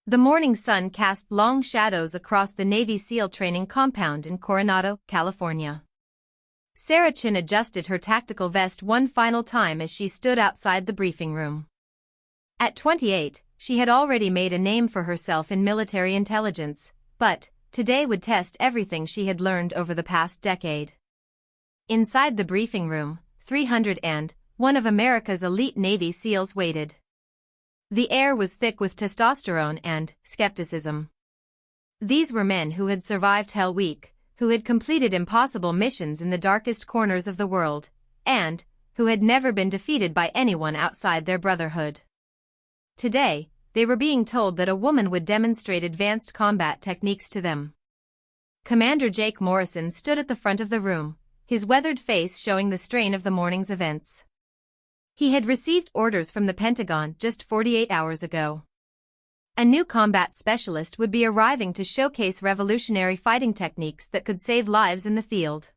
The morning sun cast long shadows across the Navy SEAL training compound in Coronado, California. Sarah Chin adjusted her tactical vest one final time as she stood outside the briefing room. At 28, she had already made a name for herself in military intelligence, but today would test everything she had learned over the past decade. Inside the briefing room, 301 of America's elite Navy SEALs waited. The air was thick with testosterone and skepticism. These were men who had survived Hell Week, who had completed impossible missions in the darkest corners of the world, and who had never been defeated by anyone outside their brotherhood. Today, they were being told that a woman would demonstrate advanced combat techniques to them. Commander Jake Morrison stood at the front of the room, his weathered face showing the strain of the morning's events. He had received orders from the Pentagon just 48 hours ago. A new combat specialist would be arriving to showcase revolutionary fighting techniques that could save lives in the field.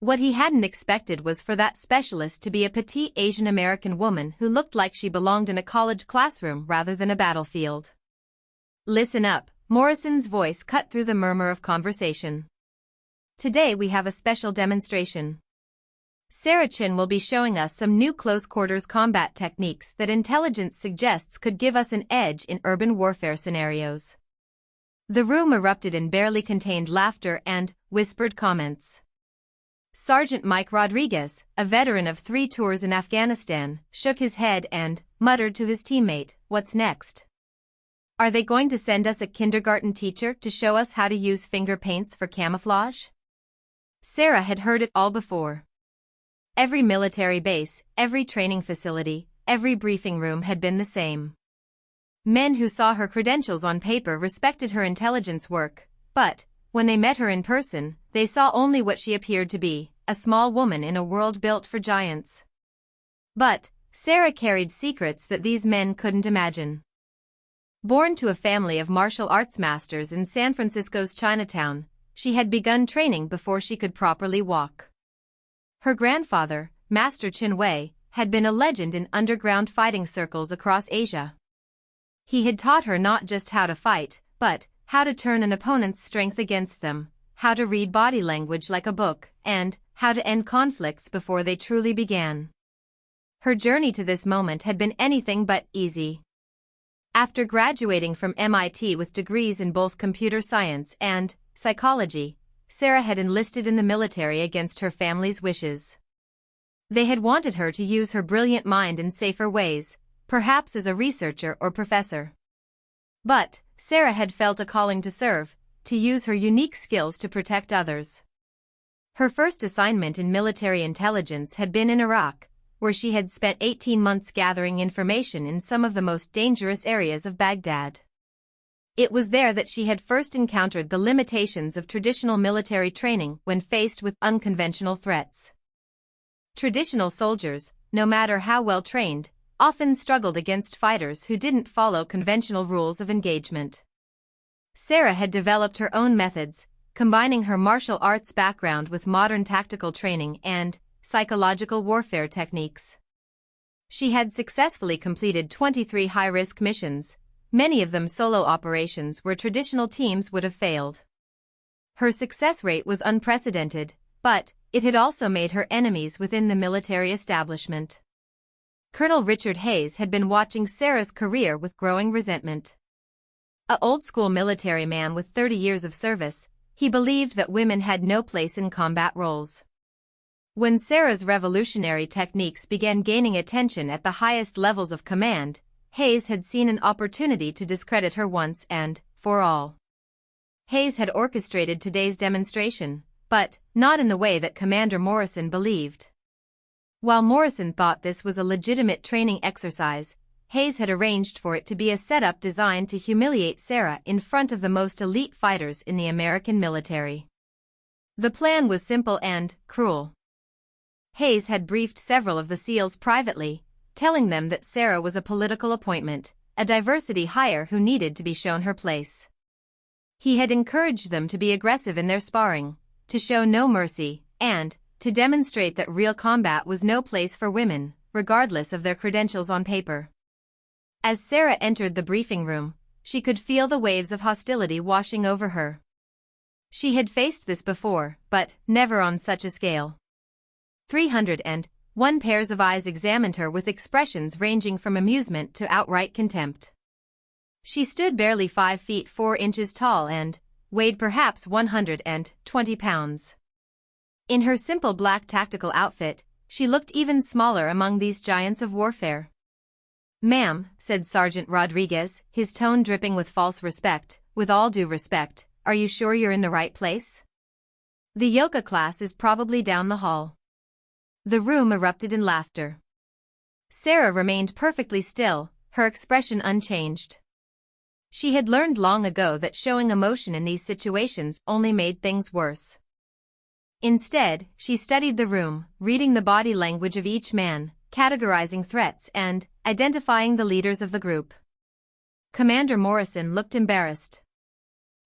What he hadn't expected was for that specialist to be a petite Asian American woman who looked like she belonged in a college classroom rather than a battlefield. "Listen up," Morrison's voice cut through the murmur of conversation. "Today we have a special demonstration. Sarah Chin will be showing us some new close-quarters combat techniques that intelligence suggests could give us an edge in urban warfare scenarios." The room erupted in barely contained laughter and whispered comments. Sergeant Mike Rodriguez, a veteran of 3 tours in Afghanistan, shook his head and muttered to his teammate, "What's next? Are they going to send us a kindergarten teacher to show us how to use finger paints for camouflage?" Sarah had heard it all before. Every military base, every training facility, every briefing room had been the same. Men who saw her credentials on paper respected her intelligence work, but when they met her in person, they saw only what she appeared to be, a small woman in a world built for giants. But Sarah carried secrets that these men couldn't imagine. Born to a family of martial arts masters in San Francisco's Chinatown, she had begun training before she could properly walk. Her grandfather, Master Chin Wei, had been a legend in underground fighting circles across Asia. He had taught her not just how to fight, but how to turn an opponent's strength against them, how to read body language like a book, and how to end conflicts before they truly began. Her journey to this moment had been anything but easy. After graduating from MIT with degrees in both computer science and psychology, Sarah had enlisted in the military against her family's wishes. They had wanted her to use her brilliant mind in safer ways, perhaps as a researcher or professor. But Sarah had felt a calling to serve, to use her unique skills to protect others. Her first assignment in military intelligence had been in Iraq, where she had spent 18 months gathering information in some of the most dangerous areas of Baghdad. It was there that she had first encountered the limitations of traditional military training when faced with unconventional threats. Traditional soldiers, no matter how well trained, often struggled against fighters who didn't follow conventional rules of engagement. Sarah had developed her own methods, combining her martial arts background with modern tactical training and psychological warfare techniques. She had successfully completed 23 high-risk missions, many of them solo operations where traditional teams would have failed. Her success rate was unprecedented, but it had also made her enemies within the military establishment. Colonel Richard Hayes had been watching Sarah's career with growing resentment. A old-school military man with 30 years of service, he believed that women had no place in combat roles. When Sarah's revolutionary techniques began gaining attention at the highest levels of command, Hayes had seen an opportunity to discredit her once and for all. Hayes had orchestrated today's demonstration, but not in the way that Commander Morrison believed. While Morrison thought this was a legitimate training exercise, Hayes had arranged for it to be a setup designed to humiliate Sarah in front of the most elite fighters in the American military. The plan was simple and cruel. Hayes had briefed several of the SEALs privately, telling them that Sarah was a political appointment, a diversity hire who needed to be shown her place. He had encouraged them to be aggressive in their sparring, to show no mercy, and to demonstrate that real combat was no place for women, regardless of their credentials on paper. As Sarah entered the briefing room, she could feel the waves of hostility washing over her. She had faced this before, but never on such a scale. 301 pairs of eyes examined her with expressions ranging from amusement to outright contempt. She stood barely 5 feet 4 inches tall and weighed perhaps 120 pounds. In her simple black tactical outfit, she looked even smaller among these giants of warfare. "Ma'am," said Sergeant Rodriguez, his tone dripping with false respect, "with all due respect, are you sure you're in the right place? The yoga class is probably down the hall." The room erupted in laughter. Sarah remained perfectly still, her expression unchanged. She had learned long ago that showing emotion in these situations only made things worse. Instead, she studied the room, reading the body language of each man, categorizing threats and identifying the leaders of the group. Commander Morrison looked embarrassed.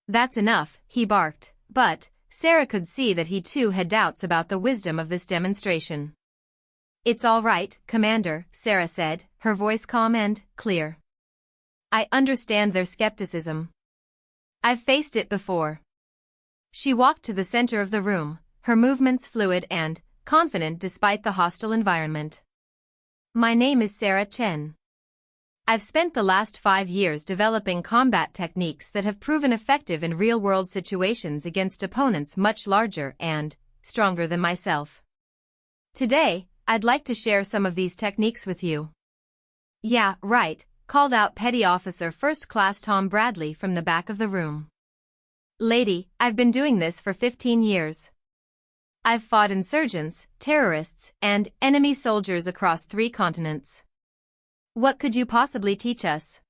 "That's enough," he barked, but Sarah could see that he too had doubts about the wisdom of this demonstration. "It's all right, Commander," Sarah said, her voice calm and clear. "I understand their skepticism. I've faced it before." She walked to the center of the room, her movements fluid and confident despite the hostile environment. "My name is Sarah Chen. I've spent the last 5 years developing combat techniques that have proven effective in real-world situations against opponents much larger and stronger than myself. Today, I'd like to share some of these techniques with you." "Yeah, right," called out Petty Officer First Class Tom Bradley from the back of the room. "Lady, I've been doing this for 15 years. I've fought insurgents, terrorists, and enemy soldiers across 3 continents. What could you possibly teach us?"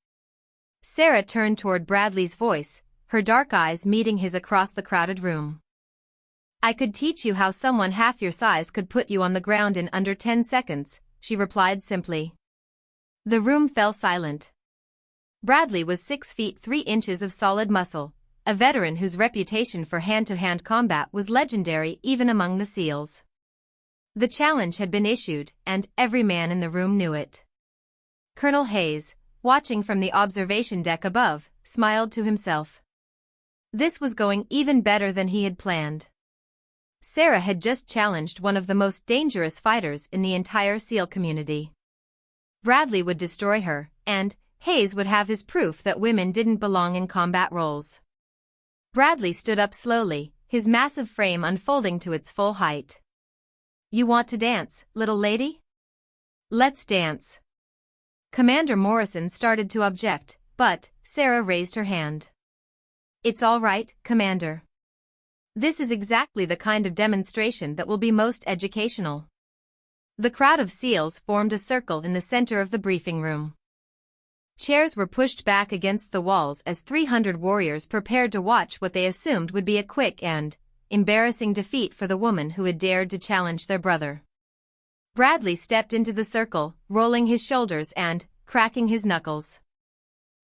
Sarah turned toward Bradley's voice, her dark eyes meeting his across the crowded room. "I could teach you how someone half your size could put you on the ground in under 10 seconds, she replied simply. The room fell silent. Bradley was 6 feet 3 inches of solid muscle, a veteran whose reputation for hand-to-hand combat was legendary even among the SEALs. The challenge had been issued, and every man in the room knew it. Colonel Hayes, watching from the observation deck above, smiled to himself. This was going even better than he had planned. Sarah had just challenged one of the most dangerous fighters in the entire SEAL community. Bradley would destroy her, and Hayes would have his proof that women didn't belong in combat roles. Bradley stood up slowly, his massive frame unfolding to its full height. "You want to dance, little lady? Let's dance." Commander Morrison started to object, but Sarah raised her hand. "It's all right, Commander. This is exactly the kind of demonstration that will be most educational." The crowd of SEALs formed a circle in the center of the briefing room. Chairs were pushed back against the walls as 300 warriors prepared to watch what they assumed would be a quick and embarrassing defeat for the woman who had dared to challenge their brother. Bradley stepped into the circle, rolling his shoulders and cracking his knuckles.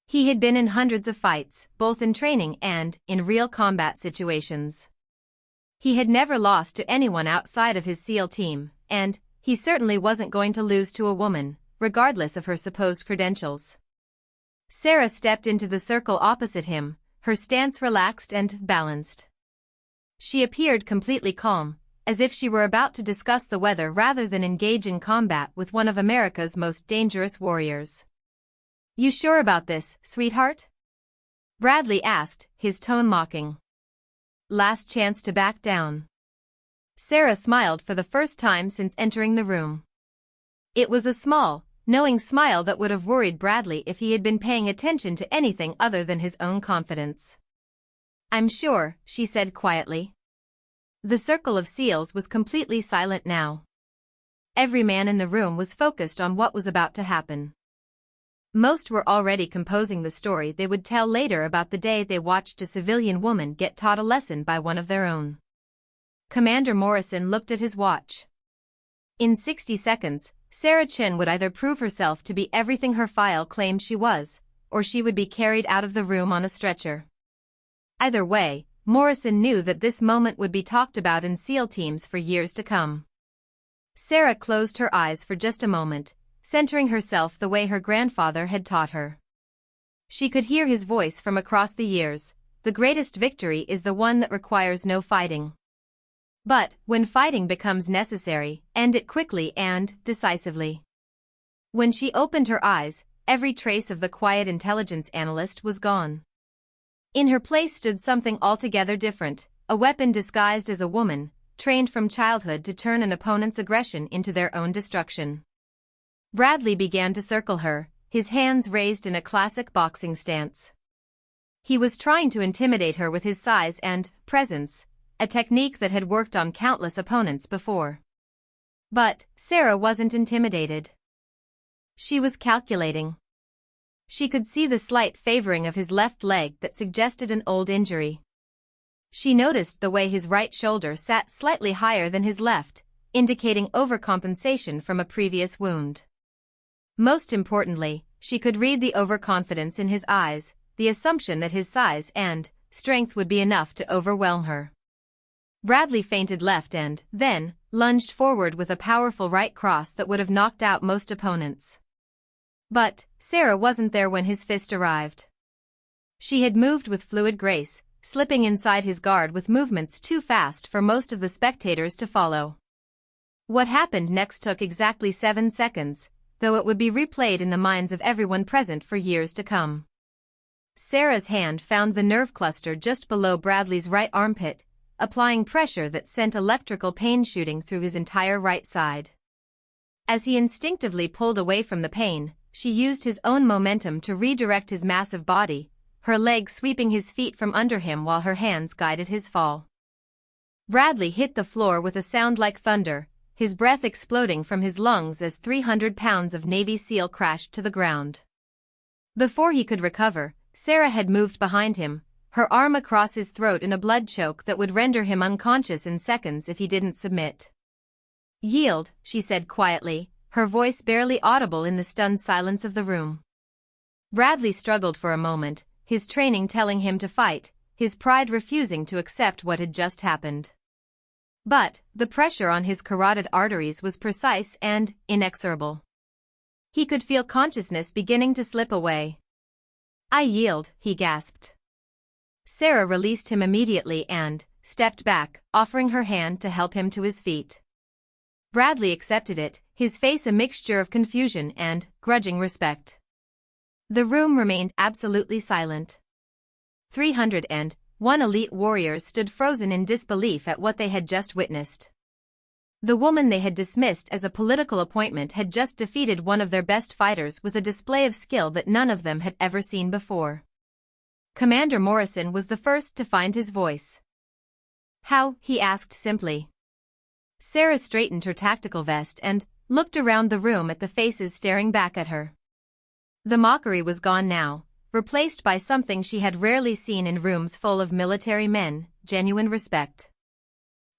He had been in hundreds of fights, both in training and in real combat situations. He had never lost to anyone outside of his SEAL team, and he certainly wasn't going to lose to a woman, regardless of her supposed credentials. Sarah stepped into the circle opposite him, her stance relaxed and balanced. She appeared completely calm, as if she were about to discuss the weather rather than engage in combat with one of America's most dangerous warriors. "You sure about this, sweetheart?" Bradley asked, his tone mocking. "Last chance to back down." Sarah smiled for the first time since entering the room. It was a small, knowing smile that would have worried Bradley if he had been paying attention to anything other than his own confidence. "I'm sure," she said quietly. The circle of SEALs was completely silent now. Every man in the room was focused on what was about to happen. Most were already composing the story they would tell later about the day they watched a civilian woman get taught a lesson by one of their own. Commander Morrison looked at his watch. In 60 seconds, Sarah Chen would either prove herself to be everything her file claimed she was, or she would be carried out of the room on a stretcher. Either way, Morrison knew that this moment would be talked about in SEAL teams for years to come. Sarah closed her eyes for just a moment, centering herself the way her grandfather had taught her. She could hear his voice from across the years. The greatest victory is the one that requires no fighting. But, when fighting becomes necessary, end it quickly and decisively. When she opened her eyes, every trace of the quiet intelligence analyst was gone. In her place stood something altogether different, a weapon disguised as a woman, trained from childhood to turn an opponent's aggression into their own destruction. Bradley began to circle her, his hands raised in a classic boxing stance. He was trying to intimidate her with his size and presence, a technique that had worked on countless opponents before. But Sarah wasn't intimidated. She was calculating. She could see the slight favoring of his left leg that suggested an old injury. She noticed the way his right shoulder sat slightly higher than his left, indicating overcompensation from a previous wound. Most importantly, she could read the overconfidence in his eyes, the assumption that his size and strength would be enough to overwhelm her. Bradley feinted left and, then, lunged forward with a powerful right cross that would have knocked out most opponents. But Sarah wasn't there when his fist arrived. She had moved with fluid grace, slipping inside his guard with movements too fast for most of the spectators to follow. What happened next took exactly 7 seconds, though it would be replayed in the minds of everyone present for years to come. Sarah's hand found the nerve cluster just below Bradley's right armpit, applying pressure that sent electrical pain shooting through his entire right side. As he instinctively pulled away from the pain, she used his own momentum to redirect his massive body, her leg sweeping his feet from under him while her hands guided his fall. Bradley hit the floor with a sound like thunder, his breath exploding from his lungs as 300 pounds of Navy SEAL crashed to the ground. Before he could recover, Sarah had moved behind him, her arm across his throat in a blood choke that would render him unconscious in seconds if he didn't submit. "Yield," she said quietly, her voice barely audible in the stunned silence of the room. Bradley struggled for a moment, his training telling him to fight, his pride refusing to accept what had just happened. But the pressure on his carotid arteries was precise and inexorable. He could feel consciousness beginning to slip away. "I yield," he gasped. Sarah released him immediately and stepped back, offering her hand to help him to his feet. Bradley accepted it, his face a mixture of confusion and grudging respect. The room remained absolutely silent. 301 elite warriors stood frozen in disbelief at what they had just witnessed. The woman they had dismissed as a political appointment had just defeated one of their best fighters with a display of skill that none of them had ever seen before. Commander Morrison was the first to find his voice. "How?" he asked simply. Sarah straightened her tactical vest and looked around the room at the faces staring back at her. The mockery was gone now, replaced by something she had rarely seen in rooms full of military men: genuine respect.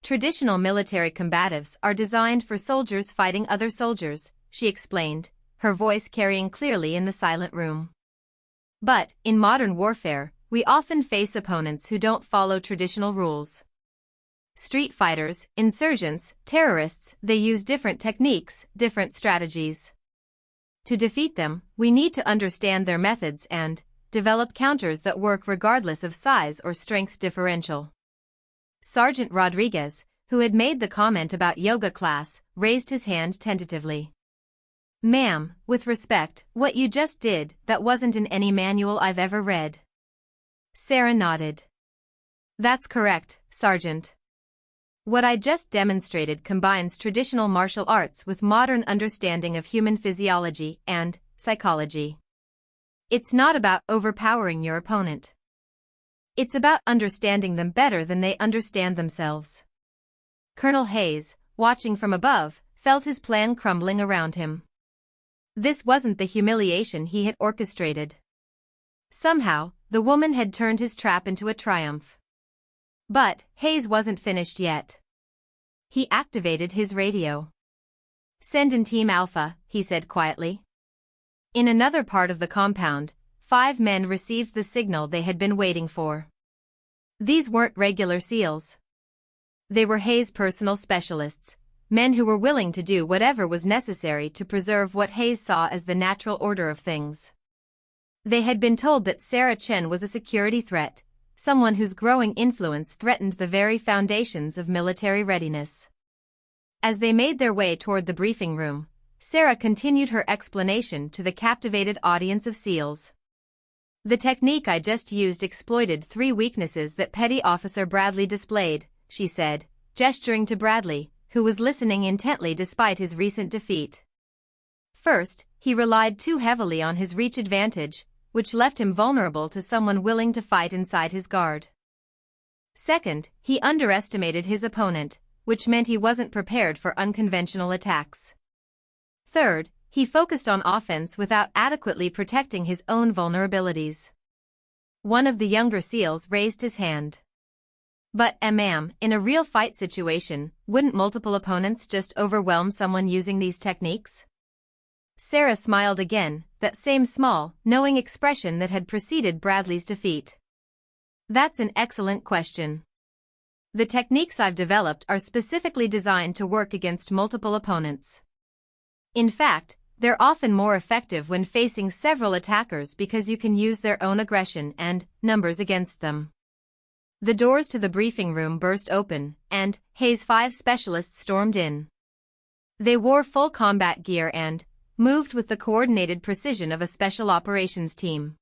Traditional military combatives are designed for soldiers fighting other soldiers, she explained, her voice carrying clearly in the silent room. But, in modern warfare, we often face opponents who don't follow traditional rules. Street fighters, insurgents, terrorists, they use different techniques, different strategies. To defeat them, we need to understand their methods and develop counters that work regardless of size or strength differential. Sergeant Rodriguez, who had made the comment about yoga class, raised his hand tentatively. "Ma'am, with respect, what you just did, that wasn't in any manual I've ever read." Sarah nodded. "That's correct, Sergeant. What I just demonstrated combines traditional martial arts with modern understanding of human physiology and psychology. It's not about overpowering your opponent. It's about understanding them better than they understand themselves." Colonel Hayes, watching from above, felt his plan crumbling around him. This wasn't the humiliation he had orchestrated. Somehow, the woman had turned his trap into a triumph. But Hayes wasn't finished yet. He activated his radio. "Send in Team Alpha," he said quietly. In another part of the compound, 5 men received the signal they had been waiting for. These weren't regular SEALs. They were Hayes' personal specialists, men who were willing to do whatever was necessary to preserve what Hayes saw as the natural order of things. They had been told that Sarah Chen was a security threat, someone whose growing influence threatened the very foundations of military readiness. As they made their way toward the briefing room, Sarah continued her explanation to the captivated audience of SEALs. The technique I just used exploited 3 weaknesses that Petty Officer Bradley displayed, she said, gesturing to Bradley, who was listening intently despite his recent defeat. First, he relied too heavily on his reach advantage, which left him vulnerable to someone willing to fight inside his guard. Second, he underestimated his opponent, which meant he wasn't prepared for unconventional attacks. Third, he focused on offense without adequately protecting his own vulnerabilities. One of the younger SEALs raised his hand. But, ma'am, in a real fight situation, wouldn't multiple opponents just overwhelm someone using these techniques? Sarah smiled again, that same small, knowing expression that had preceded Bradley's defeat. That's an excellent question. The techniques I've developed are specifically designed to work against multiple opponents. In fact, they're often more effective when facing several attackers because you can use their own aggression and numbers against them. The doors to the briefing room burst open, and Hayes' 5 specialists stormed in. They wore full combat gear and moved with the coordinated precision of a special operations team.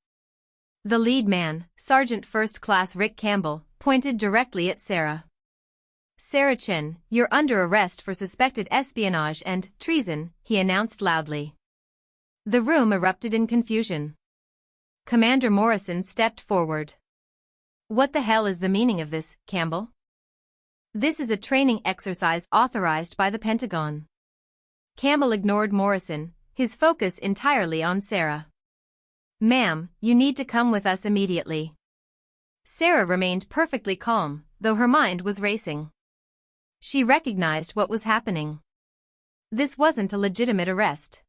The lead man, Sergeant First Class Rick Campbell, pointed directly at Sarah. "Sarah Chen, you're under arrest for suspected espionage and treason," he announced loudly. The room erupted in confusion. Commander Morrison stepped forward. "What the hell is the meaning of this, Campbell?" "This is a training exercise authorized by the Pentagon." Campbell ignored Morrison, his focus entirely on Sarah. "Ma'am, you need to come with us immediately." Sarah remained perfectly calm, though her mind was racing. She recognized what was happening. This wasn't a legitimate arrest.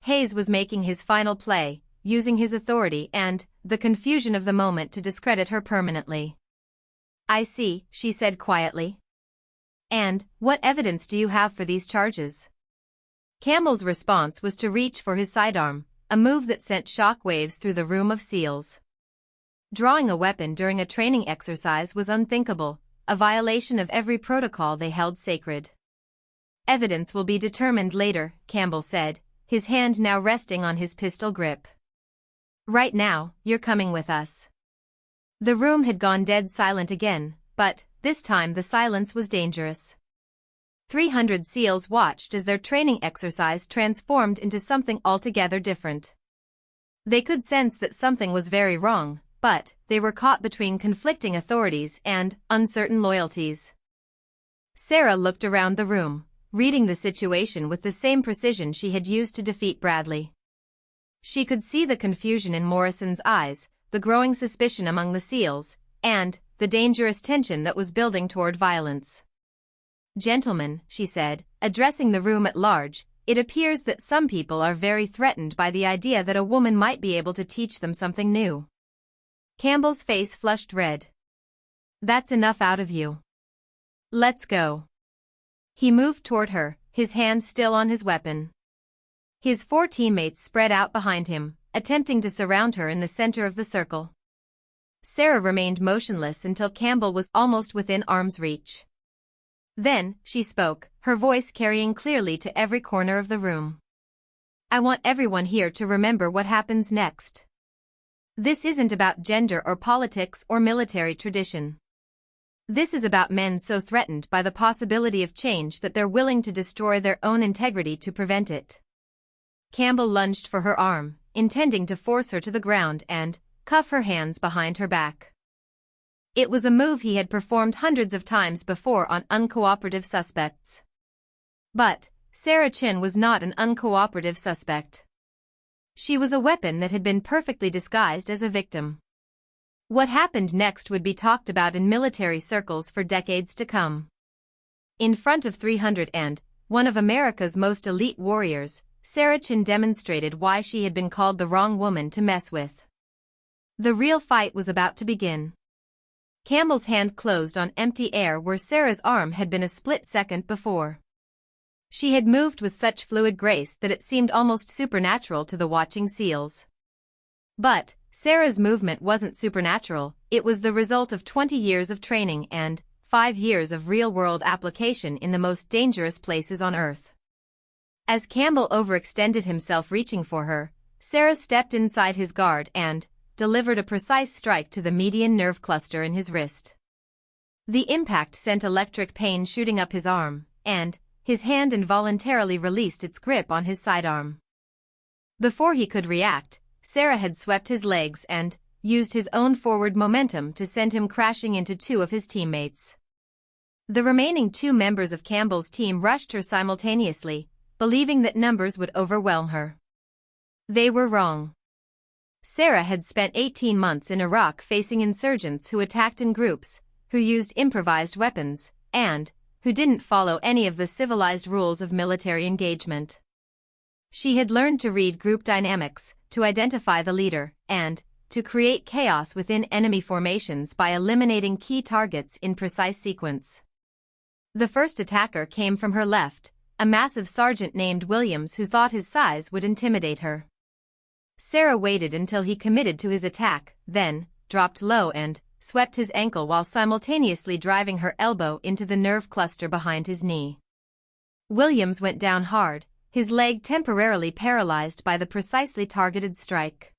Hayes was making his final play, using his authority and the confusion of the moment to discredit her permanently. "I see," she said quietly. "And what evidence do you have for these charges?" Campbell's response was to reach for his sidearm, a move that sent shock waves through the room of SEALs. Drawing a weapon during a training exercise was unthinkable, a violation of every protocol they held sacred. "Evidence will be determined later," Campbell said, his hand now resting on his pistol grip. "Right now, you're coming with us." The room had gone dead silent again, but this time the silence was dangerous. 300 SEALs watched as their training exercise transformed into something altogether different. They could sense that something was very wrong, but they were caught between conflicting authorities and uncertain loyalties. Sarah looked around the room, reading the situation with the same precision she had used to defeat Bradley. She could see the confusion in Morrison's eyes, the growing suspicion among the SEALs, and the dangerous tension that was building toward violence. "Gentlemen," she said, addressing the room at large, "it appears that some people are very threatened by the idea that a woman might be able to teach them something new." Campbell's face flushed red. "That's enough out of you. Let's go." He moved toward her, his hand still on his weapon. His 4 teammates spread out behind him, attempting to surround her in the center of the circle. Sarah remained motionless until Campbell was almost within arm's reach. Then, she spoke, her voice carrying clearly to every corner of the room. "I want everyone here to remember what happens next. This isn't about gender or politics or military tradition. This is about men so threatened by the possibility of change that they're willing to destroy their own integrity to prevent it." Campbell lunged for her arm, intending to force her to the ground and cuff her hands behind her back. It was a move he had performed hundreds of times before on uncooperative suspects. But Sarah Chen was not an uncooperative suspect. She was a weapon that had been perfectly disguised as a victim. What happened next would be talked about in military circles for decades to come. In front of 300 and one of America's most elite warriors, Sarah Chen demonstrated why she had been called the wrong woman to mess with. The real fight was about to begin. Campbell's hand closed on empty air where Sarah's arm had been a split second before. She had moved with such fluid grace that it seemed almost supernatural to the watching SEALs. But Sarah's movement wasn't supernatural, it was the result of 20 years of training and 5 years of real-world application in the most dangerous places on Earth. As Campbell overextended himself reaching for her, Sarah stepped inside his guard and delivered a precise strike to the median nerve cluster in his wrist. The impact sent electric pain shooting up his arm, and his hand involuntarily released its grip on his sidearm. Before he could react, Sarah had swept his legs and used his own forward momentum to send him crashing into 2 of his teammates. The remaining 2 members of Campbell's team rushed her simultaneously, believing that numbers would overwhelm her. They were wrong. Sarah had spent 18 months in Iraq facing insurgents who attacked in groups, who used improvised weapons, and who didn't follow any of the civilized rules of military engagement. She had learned to read group dynamics, to identify the leader, and to create chaos within enemy formations by eliminating key targets in precise sequence. The first attacker came from her left, a massive sergeant named Williams who thought his size would intimidate her. Sarah waited until he committed to his attack, then dropped low and swept his ankle while simultaneously driving her elbow into the nerve cluster behind his knee. Williams went down hard, his leg temporarily paralyzed by the precisely targeted strike.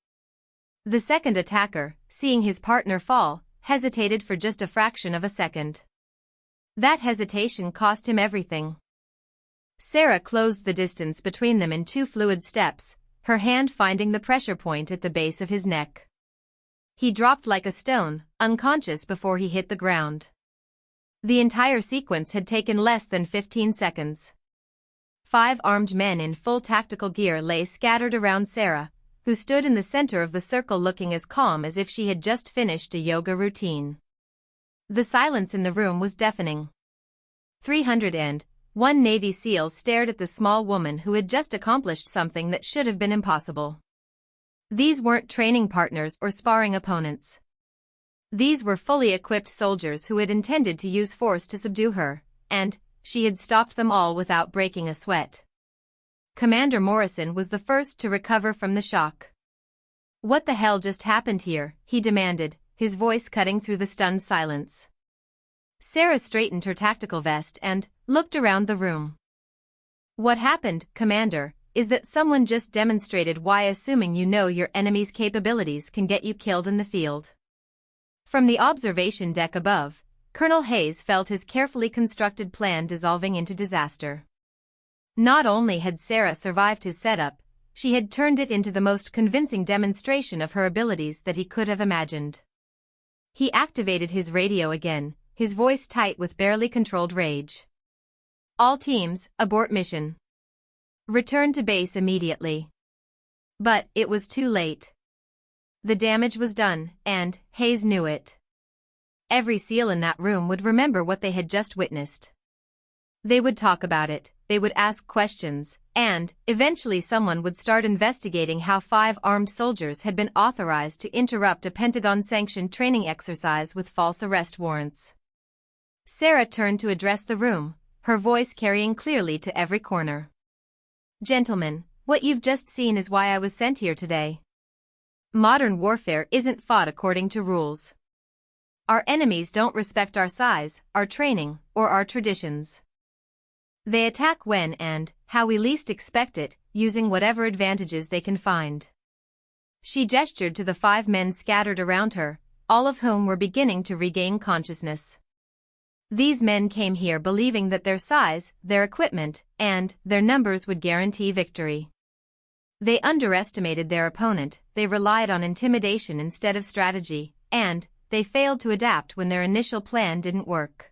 The second attacker, seeing his partner fall, hesitated for just a fraction of a second. That hesitation cost him everything. Sarah closed the distance between them in 2 fluid steps, her hand finding the pressure point at the base of his neck. He dropped like a stone, unconscious before he hit the ground. The entire sequence had taken less than 15 seconds. 5 armed men in full tactical gear lay scattered around Sarah, who stood in the center of the circle looking as calm as if she had just finished a yoga routine. The silence in the room was deafening. 301 Navy SEALs stared at the small woman who had just accomplished something that should have been impossible. These weren't training partners or sparring opponents. These were fully equipped soldiers who had intended to use force to subdue her, and she had stopped them all without breaking a sweat. Commander Morrison was the first to recover from the shock. "What the hell just happened here?" he demanded, his voice cutting through the stunned silence. Sarah straightened her tactical vest and looked around the room. "What happened, Commander, is that someone just demonstrated why assuming you know your enemy's capabilities can get you killed in the field." From the observation deck above, Colonel Hayes felt his carefully constructed plan dissolving into disaster. Not only had Sarah survived his setup, she had turned it into the most convincing demonstration of her abilities that he could have imagined. He activated his radio again, his voice tight with barely controlled rage. "All teams, abort mission. Return to base immediately." But it was too late. The damage was done, and Hayes knew it. Every SEAL in that room would remember what they had just witnessed. They would talk about it, they would ask questions, and eventually someone would start investigating how 5 armed soldiers had been authorized to interrupt a Pentagon-sanctioned training exercise with false arrest warrants. Sarah turned to address the room, her voice carrying clearly to every corner. "Gentlemen, what you've just seen is why I was sent here today. Modern warfare isn't fought according to rules. Our enemies don't respect our size, our training, or our traditions. They attack when and how we least expect it, using whatever advantages they can find." She gestured to the 5 men scattered around her, all of whom were beginning to regain consciousness. These men came here believing that their size, their equipment, and their numbers would guarantee victory. They underestimated their opponent, they relied on intimidation instead of strategy, and they failed to adapt when their initial plan didn't work.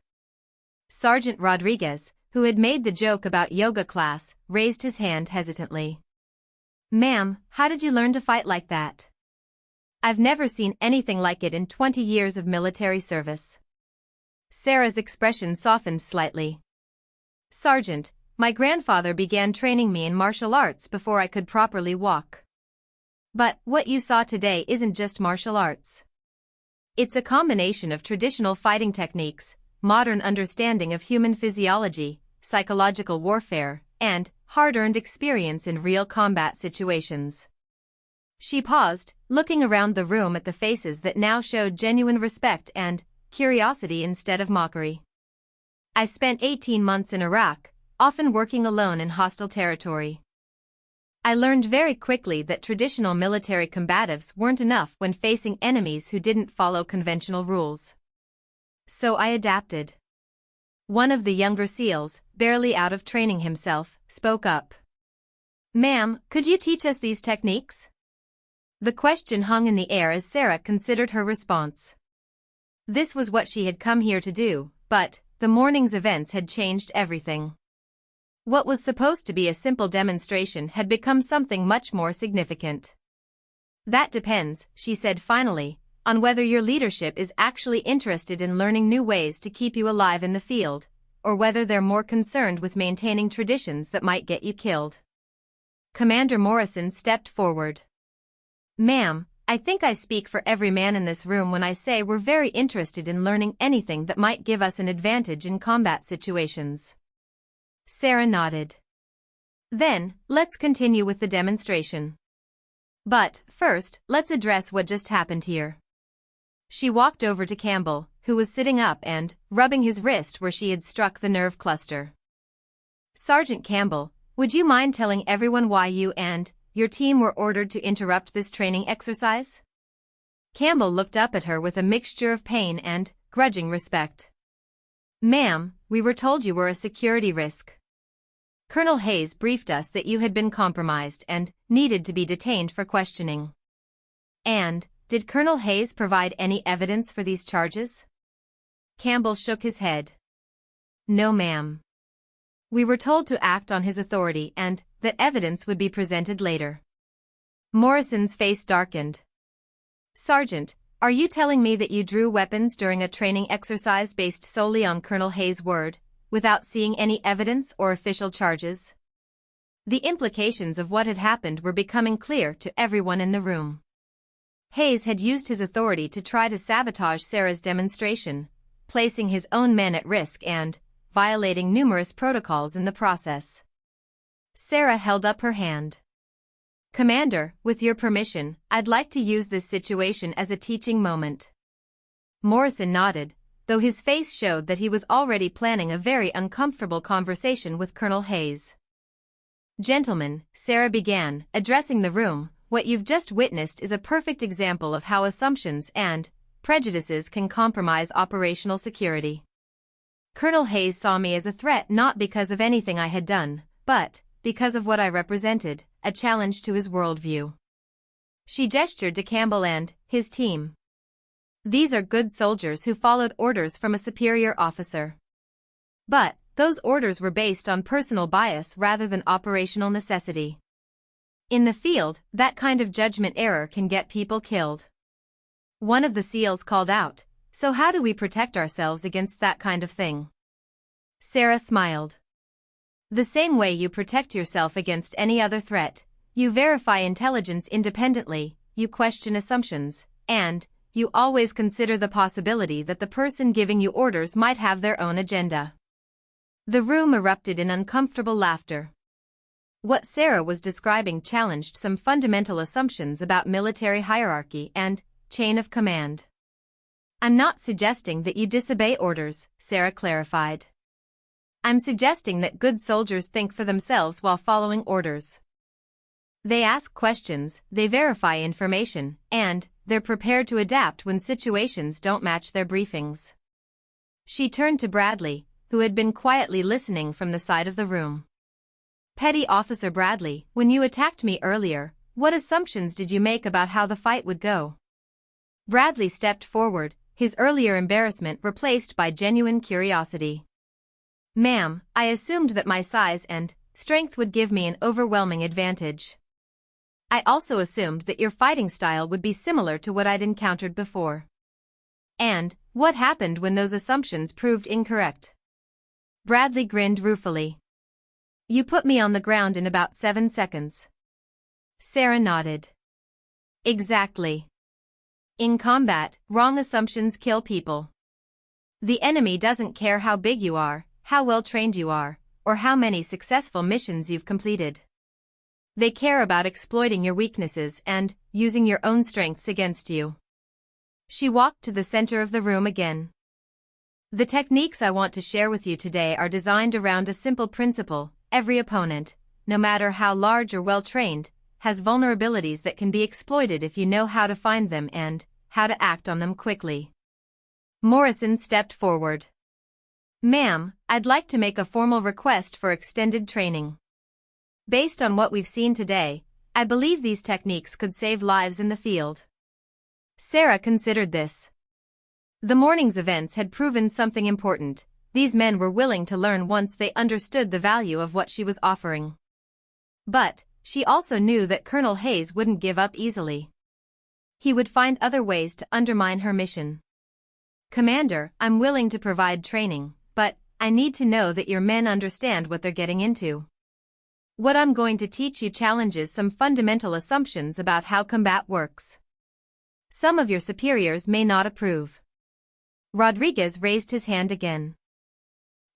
Sergeant Rodriguez, who had made the joke about yoga class, raised his hand hesitantly. "Ma'am, how did you learn to fight like that? I've never seen anything like it in 20 years of military service." Sarah's expression softened slightly. "Sergeant, my grandfather began training me in martial arts before I could properly walk. But what you saw today isn't just martial arts. It's a combination of traditional fighting techniques, modern understanding of human physiology, psychological warfare, and hard-earned experience in real combat situations." She paused, looking around the room at the faces that now showed genuine respect and curiosity instead of mockery. I spent 18 months in Iraq, often working alone in hostile territory. I learned very quickly that traditional military combatives weren't enough when facing enemies who didn't follow conventional rules. So I adapted. One of the younger SEALs, barely out of training himself, spoke up. "Ma'am, could you teach us these techniques?" The question hung in the air as Sarah considered her response. This was what she had come here to do, but the morning's events had changed everything. What was supposed to be a simple demonstration had become something much more significant. "That depends," she said finally, "on whether your leadership is actually interested in learning new ways to keep you alive in the field, or whether they're more concerned with maintaining traditions that might get you killed." Commander Morrison stepped forward. "Ma'am, I think I speak for every man in this room when I say we're very interested in learning anything that might give us an advantage in combat situations." Sarah nodded. "Then, let's continue with the demonstration. But, first, let's address what just happened here." She walked over to Campbell, who was sitting up and rubbing his wrist where she had struck the nerve cluster. "Sergeant Campbell, would you mind telling everyone why you and your team were ordered to interrupt this training exercise?" Campbell looked up at her with a mixture of pain and grudging respect. "Ma'am, we were told you were a security risk. Colonel Hayes briefed us that you had been compromised and needed to be detained for questioning." "And, did Colonel Hayes provide any evidence for these charges?" Campbell shook his head. "No, ma'am. We were told to act on his authority and that evidence would be presented later." Morrison's face darkened. "Sergeant, are you telling me that you drew weapons during a training exercise based solely on Colonel Hayes' word, without seeing any evidence or official charges?" The implications of what had happened were becoming clear to everyone in the room. Hayes had used his authority to try to sabotage Sarah's demonstration, placing his own men at risk and violating numerous protocols in the process. Sarah held up her hand. "Commander, with your permission, I'd like to use this situation as a teaching moment." Morrison nodded, though his face showed that he was already planning a very uncomfortable conversation with Colonel Hayes. "Gentlemen," Sarah began, addressing the room, "what you've just witnessed is a perfect example of how assumptions and prejudices can compromise operational security. Colonel Hayes saw me as a threat not because of anything I had done, but because of what I represented, a challenge to his worldview." She gestured to Campbell and his team. "These are good soldiers who followed orders from a superior officer. But those orders were based on personal bias rather than operational necessity. In the field, that kind of judgment error can get people killed." One of the SEALs called out, "So how do we protect ourselves against that kind of thing?" Sarah smiled. "The same way you protect yourself against any other threat. You verify intelligence independently, you question assumptions, and you always consider the possibility that the person giving you orders might have their own agenda." The room erupted in uncomfortable laughter. What Sarah was describing challenged some fundamental assumptions about military hierarchy and chain of command. "I'm not suggesting that you disobey orders," Sarah clarified. "I'm suggesting that good soldiers think for themselves while following orders. They ask questions, they verify information, and they're prepared to adapt when situations don't match their briefings." She turned to Bradley, who had been quietly listening from the side of the room. "Petty Officer Bradley, when you attacked me earlier, what assumptions did you make about how the fight would go?" Bradley stepped forward, his earlier embarrassment replaced by genuine curiosity. "Ma'am, I assumed that my size and strength would give me an overwhelming advantage. I also assumed that your fighting style would be similar to what I'd encountered before." "And what happened when those assumptions proved incorrect?" Bradley grinned ruefully. "You put me on the ground in about 7 seconds. Sarah nodded. "Exactly. In combat, wrong assumptions kill people. The enemy doesn't care how big you are, how well trained you are, or how many successful missions you've completed. They care about exploiting your weaknesses and using your own strengths against you. She walked to the center of the room again. The techniques I want to share with you today are designed around a simple principle: every opponent, no matter how large or well-trained, has vulnerabilities that can be exploited if you know how to find them and how to act on them quickly. Morrison stepped forward. "Ma'am, I'd like to make a formal request for extended training. Based on what we've seen today, I believe these techniques could save lives in the field." Sarah considered this. The morning's events had proven something important. These men were willing to learn once they understood the value of what she was offering. But she also knew that Colonel Hayes wouldn't give up easily. He would find other ways to undermine her mission. "Commander, I'm willing to provide training, but I need to know that your men understand what they're getting into. What I'm going to teach you challenges some fundamental assumptions about how combat works. Some of your superiors may not approve." Rodriguez raised his hand again.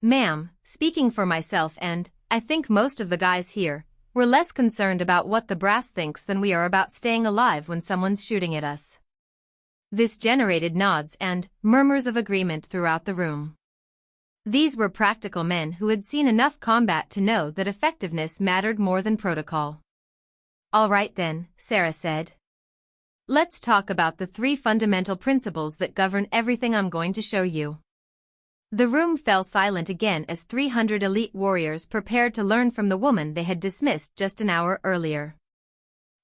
"Ma'am, speaking for myself and, I think most of the guys here, we're less concerned about what the brass thinks than we are about staying alive when someone's shooting at us." This generated nods and murmurs of agreement throughout the room. These were practical men who had seen enough combat to know that effectiveness mattered more than protocol. "All right then," Sarah said. "Let's talk about the 3 fundamental principles that govern everything I'm going to show you." The room fell silent again as 300 elite warriors prepared to learn from the woman they had dismissed just an hour earlier.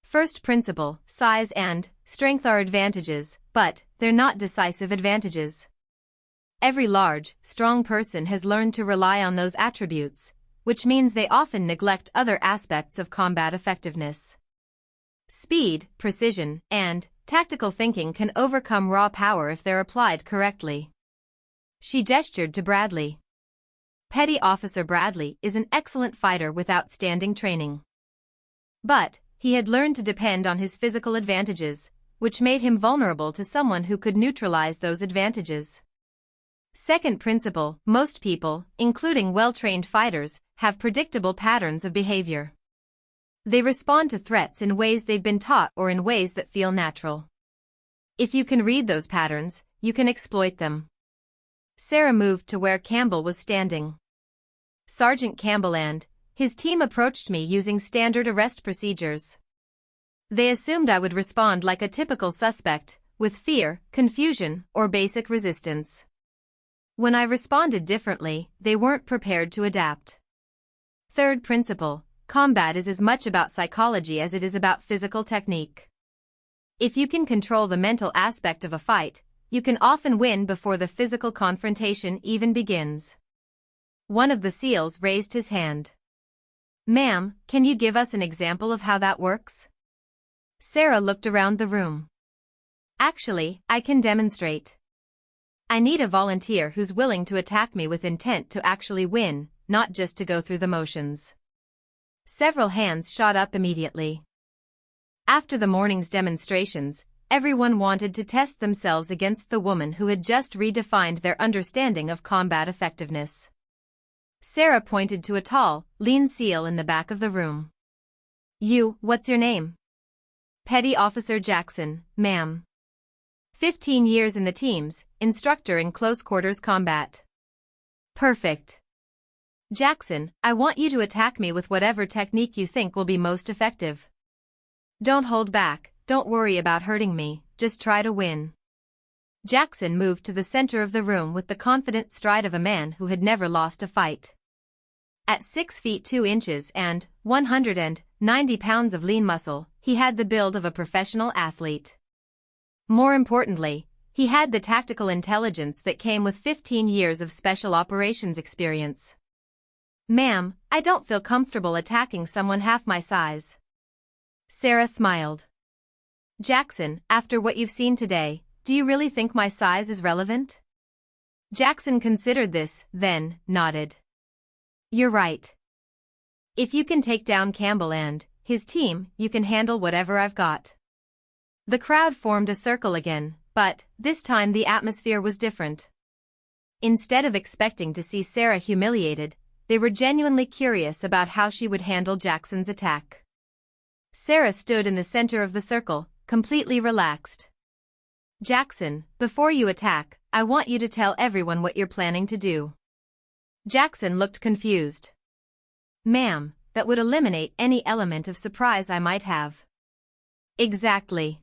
First principle: size and strength are advantages, but they're not decisive advantages. Every large, strong person has learned to rely on those attributes, which means they often neglect other aspects of combat effectiveness. Speed, precision, and tactical thinking can overcome raw power if they're applied correctly. She gestured to Bradley. Petty Officer Bradley is an excellent fighter with outstanding training. But he had learned to depend on his physical advantages, which made him vulnerable to someone who could neutralize those advantages. Second principle: most people, including well-trained fighters, have predictable patterns of behavior. They respond to threats in ways they've been taught or in ways that feel natural. If you can read those patterns, you can exploit them. Sarah moved to where Campbell was standing. "Sergeant Campbell and his team approached me using standard arrest procedures. They assumed I would respond like a typical suspect, with fear, confusion, or basic resistance. When I responded differently, they weren't prepared to adapt." Third principle: combat is as much about psychology as it is about physical technique. If you can control the mental aspect of a fight, you can often win before the physical confrontation even begins. One of the SEALs raised his hand. "Ma'am, can you give us an example of how that works?" Sarah looked around the room. "Actually, I can demonstrate. I need a volunteer who's willing to attack me with intent to actually win, not just to go through the motions." Several hands shot up immediately. After the morning's demonstrations, everyone wanted to test themselves against the woman who had just redefined their understanding of combat effectiveness. Sarah pointed to a tall, lean SEAL in the back of the room. What's your name?" "Petty Officer Jackson, ma'am. 15 years in the teams, instructor in close-quarters combat." "Perfect. Jackson, I want you to attack me with whatever technique you think will be most effective. Don't hold back, don't worry about hurting me, just try to win." Jackson moved to the center of the room with the confident stride of a man who had never lost a fight. At 6 feet 2 inches and 190 pounds of lean muscle, he had the build of a professional athlete. More importantly, he had the tactical intelligence that came with 15 years of special operations experience. "Ma'am, I don't feel comfortable attacking someone half my size." Sarah smiled. "Jackson, after what you've seen today, do you really think my size is relevant?" Jackson considered this, then nodded. "You're right. If you can take down Campbell and his team, you can handle whatever I've got." The crowd formed a circle again, but this time the atmosphere was different. Instead of expecting to see Sarah humiliated, they were genuinely curious about how she would handle Jackson's attack. Sarah stood in the center of the circle, completely relaxed. Jackson, before you attack, I want you to tell everyone what you're planning to do. Jackson looked confused. Ma'am, that would eliminate any element of surprise I might have. Exactly.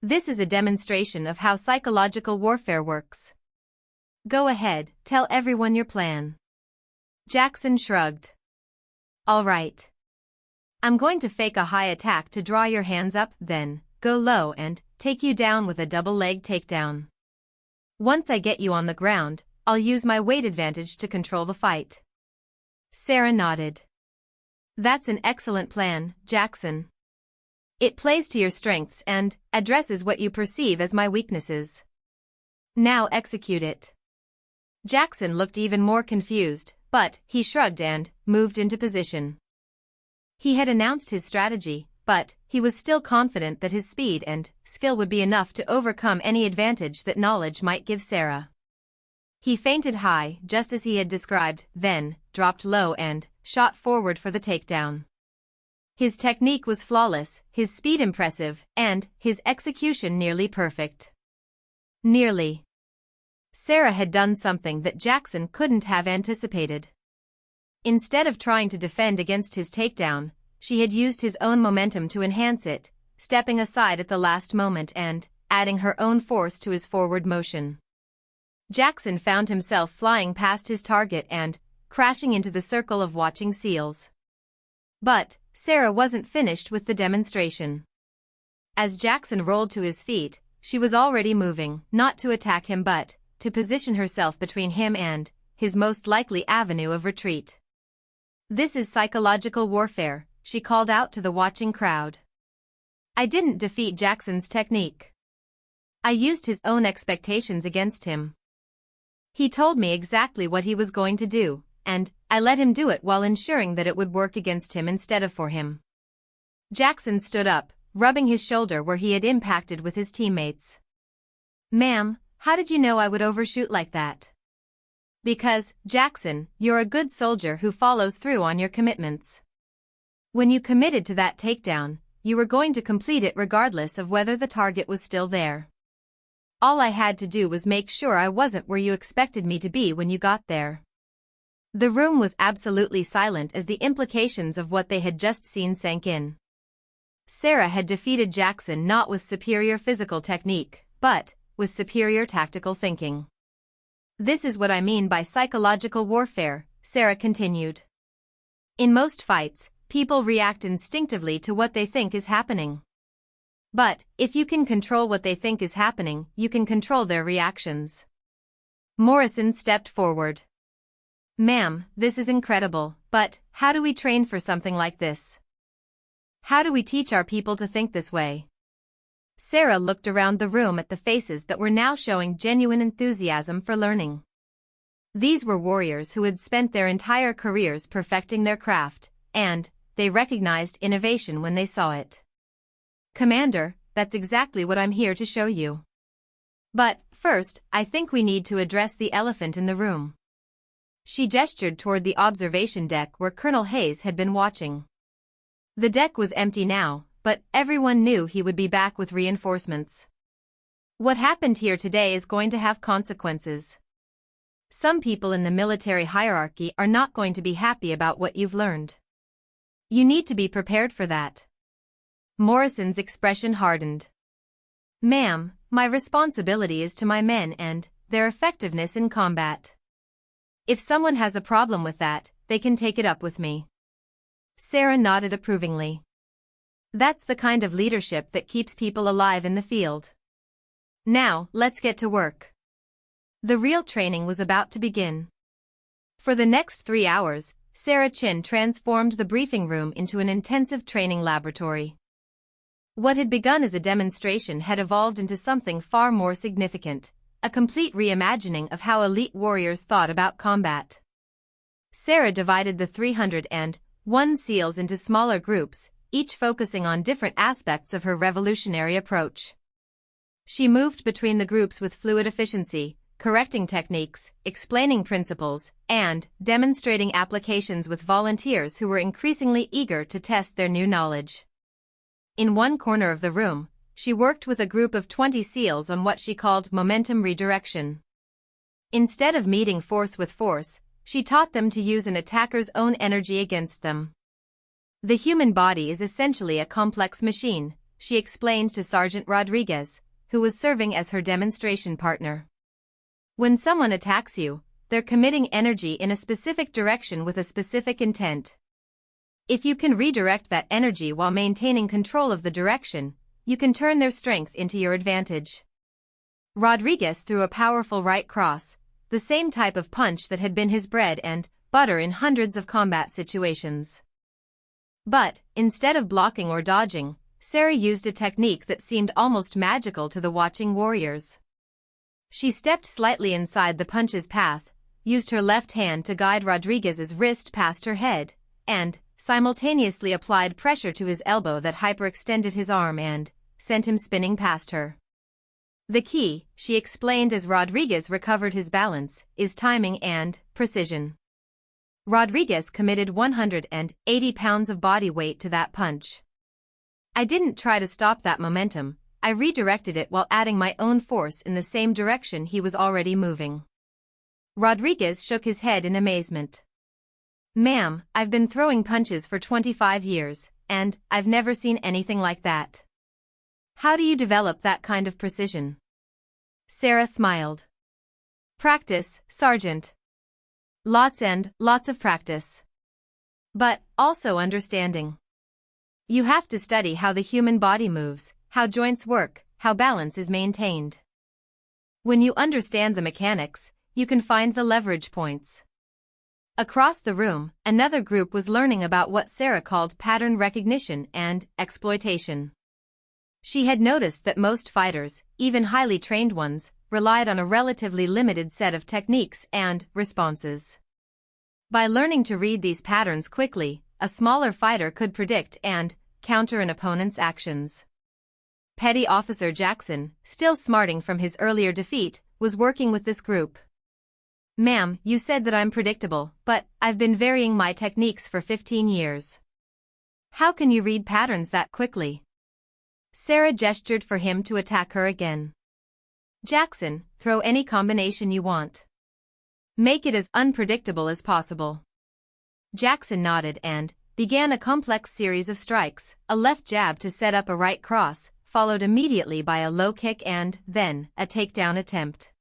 This is a demonstration of how psychological warfare works. Go ahead, tell everyone your plan. Jackson shrugged. All right. I'm going to fake a high attack to draw your hands up, then go low and take you down with a double leg takedown. Once I get you on the ground, I'll use my weight advantage to control the fight. Sarah nodded. That's an excellent plan, Jackson. It plays to your strengths and addresses what you perceive as my weaknesses. Now execute it. Jackson looked even more confused, but he shrugged and moved into position. He had announced his strategy, but he was still confident that his speed and skill would be enough to overcome any advantage that knowledge might give Sarah. He feinted high, just as he had described, then dropped low and shot forward for the takedown. His technique was flawless, his speed impressive, and his execution nearly perfect. Nearly. Sarah had done something that Jackson couldn't have anticipated. Instead of trying to defend against his takedown, she had used his own momentum to enhance it, stepping aside at the last moment and adding her own force to his forward motion. Jackson found himself flying past his target and crashing into the circle of watching seals. But Sarah wasn't finished with the demonstration. As Jackson rolled to his feet, she was already moving, not to attack him but to position herself between him and his most likely avenue of retreat. This is psychological warfare, she called out to the watching crowd. I didn't defeat Jackson's technique. I used his own expectations against him. He told me exactly what he was going to do, and I let him do it while ensuring that it would work against him instead of for him. Jackson stood up, rubbing his shoulder where he had impacted with his teammates. Ma'am, how did you know I would overshoot like that? Because, Jackson, you're a good soldier who follows through on your commitments. When you committed to that takedown, you were going to complete it regardless of whether the target was still there. All I had to do was make sure I wasn't where you expected me to be when you got there. The room was absolutely silent as the implications of what they had just seen sank in. Sarah had defeated Jackson not with superior physical technique, but with superior tactical thinking. This is what I mean by psychological warfare, Sarah continued. In most fights, people react instinctively to what they think is happening. But if you can control what they think is happening, you can control their reactions. Morrison stepped forward. Ma'am, this is incredible, but how do we train for something like this? How do we teach our people to think this way? Sarah looked around the room at the faces that were now showing genuine enthusiasm for learning. These were warriors who had spent their entire careers perfecting their craft, and they recognized innovation when they saw it. Commander, that's exactly what I'm here to show you. But, first, I think we need to address the elephant in the room. She gestured toward the observation deck where Colonel Hayes had been watching. The deck was empty now, but everyone knew he would be back with reinforcements. What happened here today is going to have consequences. Some people in the military hierarchy are not going to be happy about what you've learned. You need to be prepared for that. Morrison's expression hardened. Ma'am, my responsibility is to my men and their effectiveness in combat. If someone has a problem with that, they can take it up with me. Sarah nodded approvingly. That's the kind of leadership that keeps people alive in the field. Now, let's get to work. The real training was about to begin. For the next 3 hours, Sarah Chin transformed the briefing room into an intensive training laboratory. What had begun as a demonstration had evolved into something far more significant, a complete reimagining of how elite warriors thought about combat. Sarah divided the 301 SEALs into smaller groups, each focusing on different aspects of her revolutionary approach. She moved between the groups with fluid efficiency, correcting techniques, explaining principles, and demonstrating applications with volunteers who were increasingly eager to test their new knowledge. In one corner of the room, she worked with a group of 20 SEALs on what she called momentum redirection. Instead of meeting force with force, she taught them to use an attacker's own energy against them. The human body is essentially a complex machine, she explained to Sergeant Rodriguez, who was serving as her demonstration partner. When someone attacks you, they're committing energy in a specific direction with a specific intent. If you can redirect that energy while maintaining control of the direction, you can turn their strength into your advantage. Rodriguez threw a powerful right cross, the same type of punch that had been his bread and butter in hundreds of combat situations. But, instead of blocking or dodging, Sarah used a technique that seemed almost magical to the watching warriors. She stepped slightly inside the punch's path, used her left hand to guide Rodriguez's wrist past her head, and simultaneously applied pressure to his elbow that hyperextended his arm and sent him spinning past her. The key, she explained as Rodriguez recovered his balance, is timing and precision. Rodriguez committed 180 pounds of body weight to that punch. I didn't try to stop that momentum, I redirected it while adding my own force in the same direction he was already moving. Rodriguez shook his head in amazement. Ma'am, I've been throwing punches for 25 years, and I've never seen anything like that. How do you develop that kind of precision? Sarah smiled. Practice, Sergeant. Lots and lots of practice. But also understanding. You have to study how the human body moves, how joints work, how balance is maintained. When you understand the mechanics, you can find the leverage points. Across the room, another group was learning about what Sarah called pattern recognition and exploitation. She had noticed that most fighters, even highly trained ones, relied on a relatively limited set of techniques and responses. By learning to read these patterns quickly, a smaller fighter could predict and counter an opponent's actions. Petty Officer Jackson, still smarting from his earlier defeat, was working with this group. Ma'am, you said that I'm predictable, but I've been varying my techniques for 15 years. How can you read patterns that quickly? Sarah gestured for him to attack her again. Jackson, throw any combination you want. Make it as unpredictable as possible. Jackson nodded and began a complex series of strikes, a left jab to set up a right cross, followed immediately by a low kick and, then, a takedown attempt.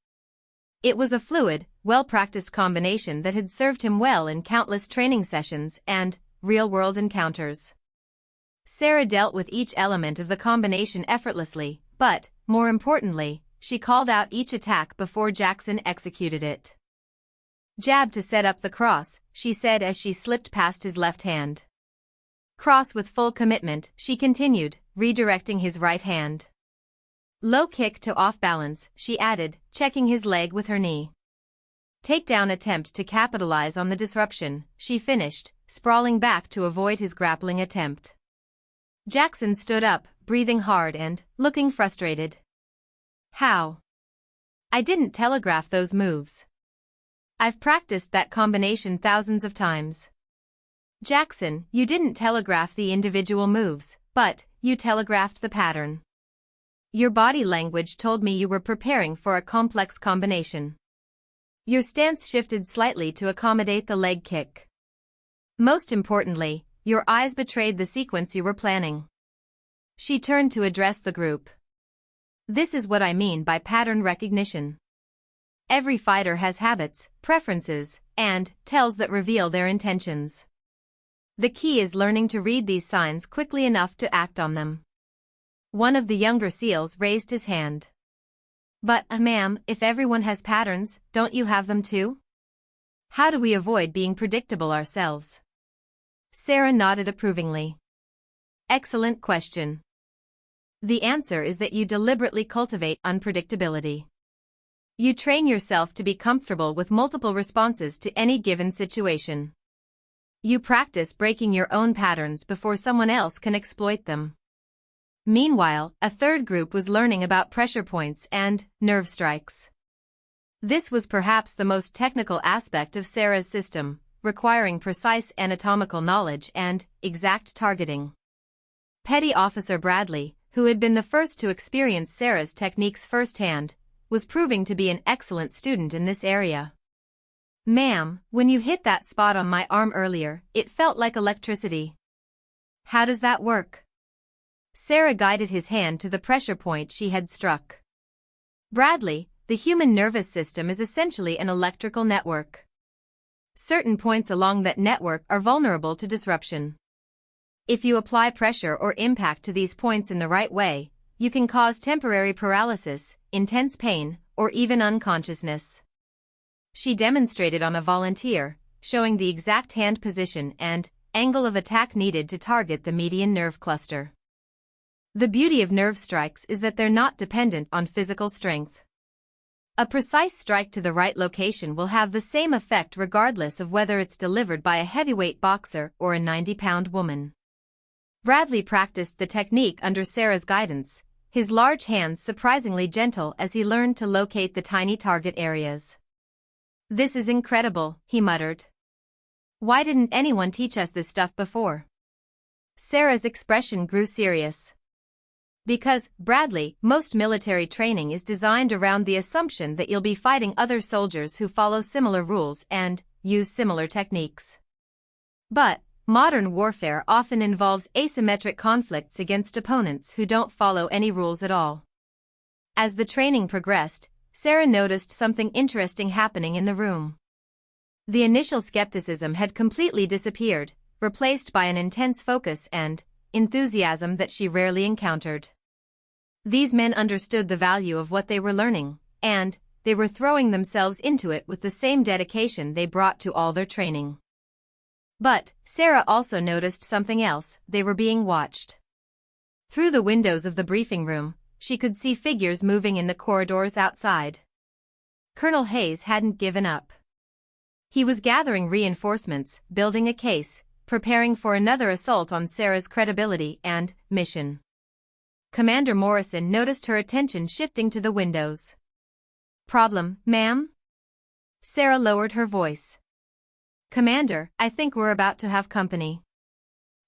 It was a fluid, well-practiced combination that had served him well in countless training sessions and real-world encounters. Sarah dealt with each element of the combination effortlessly, but, more importantly, she called out each attack before Jackson executed it. Jab to set up the cross, she said as she slipped past his left hand. Cross with full commitment, she continued, redirecting his right hand. Low kick to off balance, she added, checking his leg with her knee. Takedown attempt to capitalize on the disruption, she finished, sprawling back to avoid his grappling attempt. Jackson stood up, breathing hard and looking frustrated. How? I didn't telegraph those moves. I've practiced that combination thousands of times. Jackson, you didn't telegraph the individual moves, but you telegraphed the pattern. Your body language told me you were preparing for a complex combination. Your stance shifted slightly to accommodate the leg kick. Most importantly, your eyes betrayed the sequence you were planning. She turned to address the group. This is what I mean by pattern recognition. Every fighter has habits, preferences, and tells that reveal their intentions. The key is learning to read these signs quickly enough to act on them. One of the younger SEALs raised his hand. But, ma'am, if everyone has patterns, don't you have them too? How do we avoid being predictable ourselves? Sarah nodded approvingly. Excellent question. The answer is that you deliberately cultivate unpredictability. You train yourself to be comfortable with multiple responses to any given situation. You practice breaking your own patterns before someone else can exploit them. Meanwhile, a third group was learning about pressure points and nerve strikes. This was perhaps the most technical aspect of Sarah's system, requiring precise anatomical knowledge and exact targeting. Petty Officer Bradley, who had been the first to experience Sarah's techniques firsthand, was proving to be an excellent student in this area. "Ma'am, when you hit that spot on my arm earlier, it felt like electricity. How does that work?" Sarah guided his hand to the pressure point she had struck. "Bradley, the human nervous system is essentially an electrical network. Certain points along that network are vulnerable to disruption. If you apply pressure or impact to these points in the right way, you can cause temporary paralysis, intense pain, or even unconsciousness." She demonstrated on a volunteer, showing the exact hand position and angle of attack needed to target the median nerve cluster. The beauty of nerve strikes is that they're not dependent on physical strength. A precise strike to the right location will have the same effect regardless of whether it's delivered by a heavyweight boxer or a 90-pound woman. Bradley practiced the technique under Sarah's guidance, his large hands surprisingly gentle as he learned to locate the tiny target areas. "This is incredible," he muttered. "Why didn't anyone teach us this stuff before?" Sarah's expression grew serious. "Because, Bradley, most military training is designed around the assumption that you'll be fighting other soldiers who follow similar rules and use similar techniques. But modern warfare often involves asymmetric conflicts against opponents who don't follow any rules at all." As the training progressed, Sarah noticed something interesting happening in the room. The initial skepticism had completely disappeared, replaced by an intense focus and enthusiasm that she rarely encountered. These men understood the value of what they were learning, and they were throwing themselves into it with the same dedication they brought to all their training. But Sarah also noticed something else: they were being watched. Through the windows of the briefing room, she could see figures moving in the corridors outside. Colonel Hayes hadn't given up. He was gathering reinforcements, building a case, preparing for another assault on Sarah's credibility and mission. Commander Morrison noticed her attention shifting to the windows. "Problem, ma'am?" Sarah lowered her voice. "Commander, I think we're about to have company.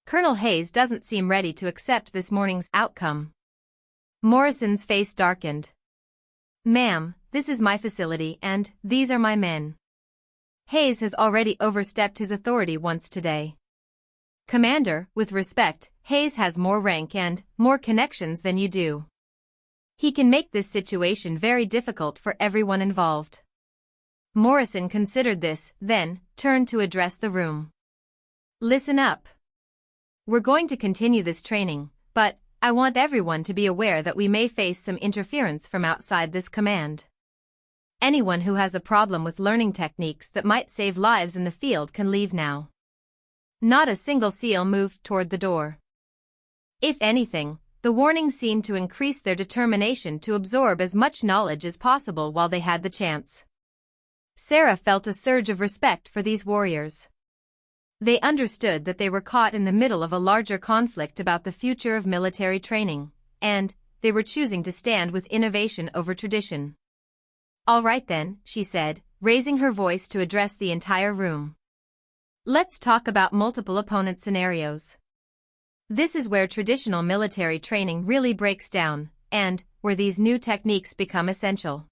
Colonel Hayes doesn't seem ready to accept this morning's outcome." Morrison's face darkened. "Ma'am, this is my facility and these are my men. Hayes has already overstepped his authority once today. Commander, with respect, Hayes has more rank and more connections than you do. He can make this situation very difficult for everyone involved." Morrison considered this, then turned to address the room. "Listen up. We're going to continue this training, but I want everyone to be aware that we may face some interference from outside this command. Anyone who has a problem with learning techniques that might save lives in the field can leave now." Not a single SEAL moved toward the door. If anything, the warning seemed to increase their determination to absorb as much knowledge as possible while they had the chance. Sarah felt a surge of respect for these warriors. They understood that they were caught in the middle of a larger conflict about the future of military training, and they were choosing to stand with innovation over tradition. "All right then," she said, raising her voice to address the entire room. "Let's talk about multiple opponent scenarios. This is where traditional military training really breaks down, and where these new techniques become essential."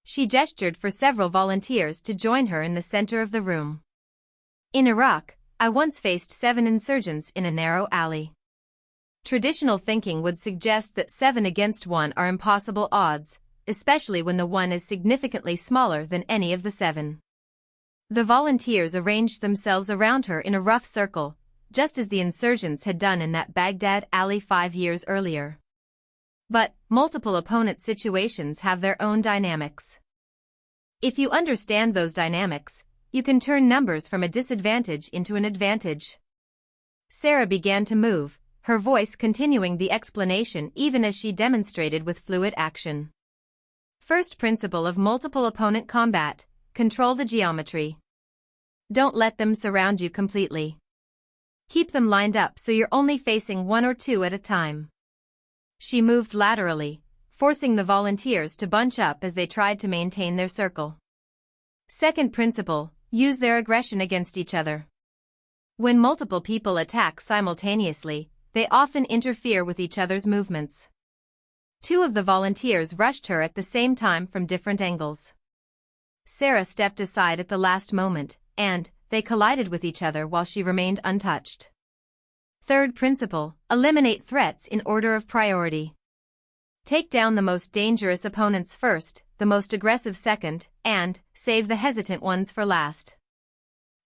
She gestured for several volunteers to join her in the center of the room. "In Iraq, I once faced 7 insurgents in a narrow alley. Traditional thinking would suggest that 7 against 1 are impossible odds, especially when the one is significantly smaller than any of the 7. The volunteers arranged themselves around her in a rough circle, just as the insurgents had done in that Baghdad alley 5 years earlier. But multiple opponent situations have their own dynamics. If you understand those dynamics, you can turn numbers from a disadvantage into an advantage." Sarah began to move, her voice continuing the explanation even as she demonstrated with fluid action. "First principle of multiple opponent combat: control the geometry. Don't let them surround you completely. Keep them lined up so you're only facing 1 or 2 at a time." She moved laterally, forcing the volunteers to bunch up as they tried to maintain their circle. Second principle: use their aggression against each other. When multiple people attack simultaneously, they often interfere with each other's movements. Two of the volunteers rushed her at the same time from different angles. Sarah stepped aside at the last moment, and they collided with each other while she remained untouched. Third principle: eliminate threats in order of priority. Take down the most dangerous opponents first, the most aggressive second, and save the hesitant ones for last.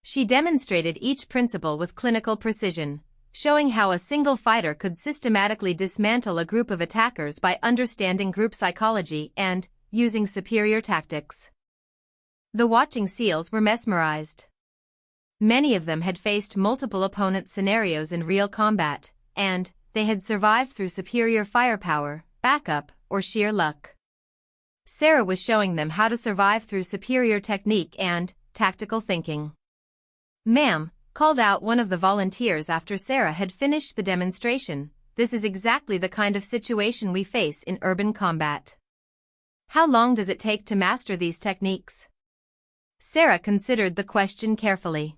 She demonstrated each principle with clinical precision, showing how a single fighter could systematically dismantle a group of attackers by understanding group psychology and using superior tactics. The watching SEALs were mesmerized. Many of them had faced multiple opponent scenarios in real combat, and they had survived through superior firepower, backup, or sheer luck. Sarah was showing them how to survive through superior technique and tactical thinking. "Ma'am," called out one of the volunteers after Sarah had finished the demonstration, "this is exactly the kind of situation we face in urban combat. How long does it take to master these techniques?" Sarah considered the question carefully.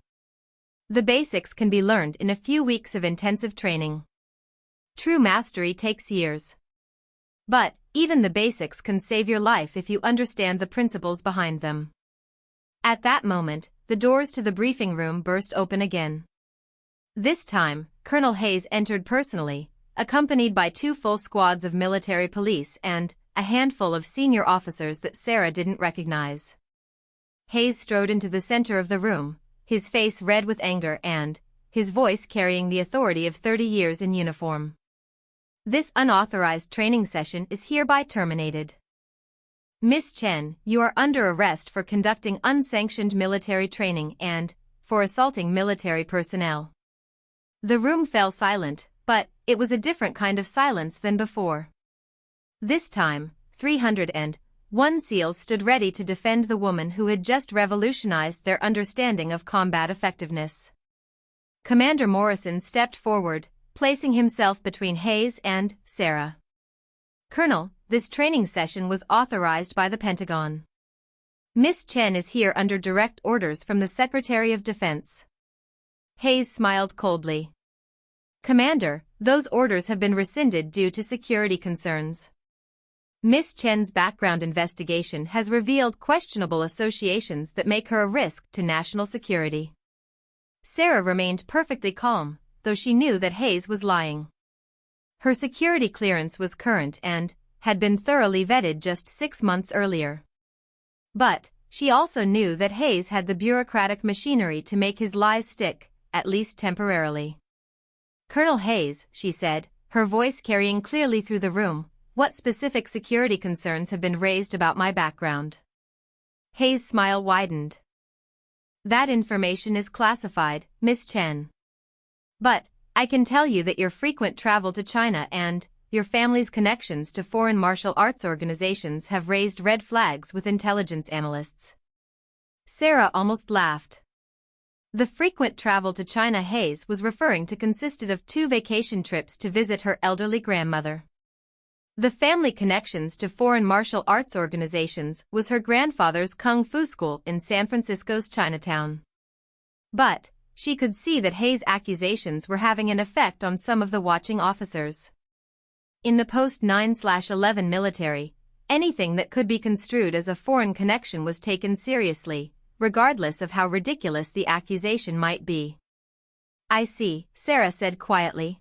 The basics can be learned in a few weeks of intensive training. True mastery takes years. But even the basics can save your life if you understand the principles behind them. At that moment, the doors to the briefing room burst open again. This time, Colonel Hayes entered personally, accompanied by two full squads of military police and a handful of senior officers that Sarah didn't recognize. Hayes strode into the center of the room, his face red with anger and his voice carrying the authority of 30 years in uniform. "This unauthorized training session is hereby terminated. Miss Chen, you are under arrest for conducting unsanctioned military training and for assaulting military personnel." The room fell silent, but it was a different kind of silence than before. This time, 301 SEALs stood ready to defend the woman who had just revolutionized their understanding of combat effectiveness. Commander Morrison stepped forward, placing himself between Hayes and Sarah. "Colonel, this training session was authorized by the Pentagon. Miss Chen is here under direct orders from the Secretary of Defense." Hayes smiled coldly. "Commander, those orders have been rescinded due to security concerns. Miss Chen's background investigation has revealed questionable associations that make her a risk to national security." Sarah remained perfectly calm, though she knew that Hayes was lying. Her security clearance was current and had been thoroughly vetted just 6 months earlier. But she also knew that Hayes had the bureaucratic machinery to make his lies stick, at least temporarily. "Colonel Hayes," she said, her voice carrying clearly through the room, "what specific security concerns have been raised about my background?" Hayes' smile widened. "That information is classified, Miss Chen. But I can tell you that your frequent travel to China and your family's connections to foreign martial arts organizations have raised red flags with intelligence analysts." Sarah almost laughed. The frequent travel to China Hayes was referring to consisted of 2 vacation trips to visit her elderly grandmother. The family connections to foreign martial arts organizations was her grandfather's kung fu school in San Francisco's Chinatown. But she could see that Hayes' accusations were having an effect on some of the watching officers. In the post-9/11 military, anything that could be construed as a foreign connection was taken seriously, regardless of how ridiculous the accusation might be. "I see," Sarah said quietly.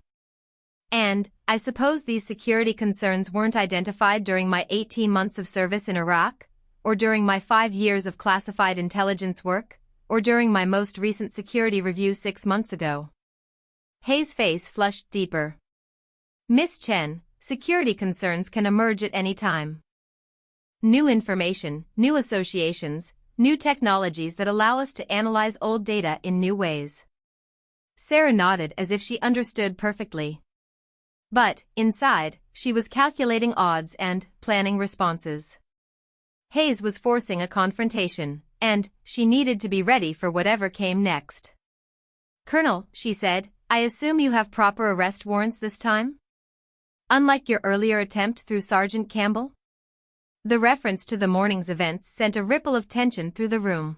"And I suppose these security concerns weren't identified during my 18 months of service in Iraq, or during my 5 years of classified intelligence work, or during my most recent security review 6 months ago." Hayes' face flushed deeper. "Miss Chen, security concerns can emerge at any time. New information, new associations, new technologies that allow us to analyze old data in new ways." Sarah nodded as if she understood perfectly. But, inside, she was calculating odds and planning responses. Hayes was forcing a confrontation, and she needed to be ready for whatever came next. "Colonel," she said, "I assume you have proper arrest warrants this time? Unlike your earlier attempt through Sergeant Campbell?" The reference to the morning's events sent a ripple of tension through the room.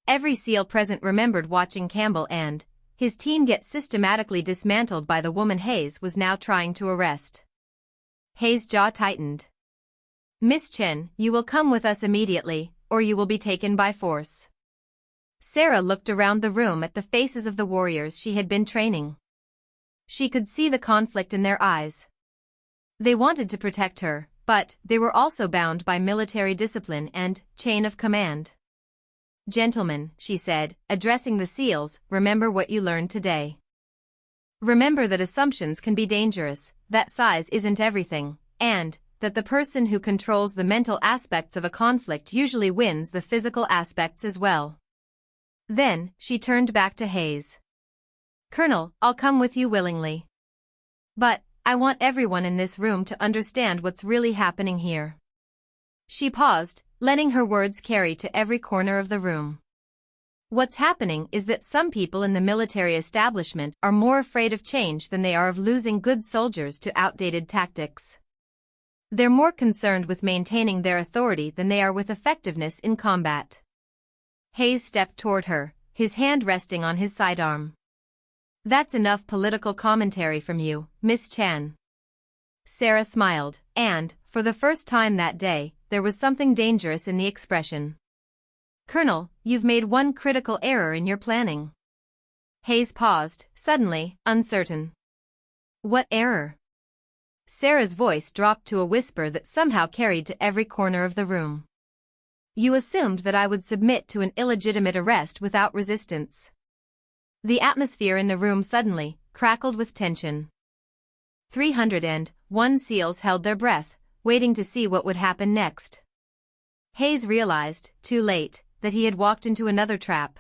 Every SEAL present remembered watching Campbell and his team get systematically dismantled by the woman Hayes was now trying to arrest. Hayes' jaw tightened. Miss Chen, you will come with us immediately, or you will be taken by force. Sarah looked around the room at the faces of the warriors she had been training. She could see the conflict in their eyes. They wanted to protect her, but they were also bound by military discipline and chain of command. Gentlemen, she said, addressing the SEALs, remember what you learned today. Remember that assumptions can be dangerous, that size isn't everything, and that the person who controls the mental aspects of a conflict usually wins the physical aspects as well. Then, she turned back to Hayes. Colonel, I'll come with you willingly. But, I want everyone in this room to understand what's really happening here. She paused, letting her words carry to every corner of the room. What's happening is that some people in the military establishment are more afraid of change than they are of losing good soldiers to outdated tactics. They're more concerned with maintaining their authority than they are with effectiveness in combat. Hayes stepped toward her, his hand resting on his sidearm. That's enough political commentary from you, Miss Chan. Sarah smiled, and, for the first time that day, there was something dangerous in the expression. Colonel, you've made one critical error in your planning. Hayes paused, suddenly, uncertain. What error? Sarah's voice dropped to a whisper that somehow carried to every corner of the room. You assumed that I would submit to an illegitimate arrest without resistance. The atmosphere in the room suddenly crackled with tension. 301 SEALs held their breath, waiting to see what would happen next. Hayes realized, too late, that he had walked into another trap.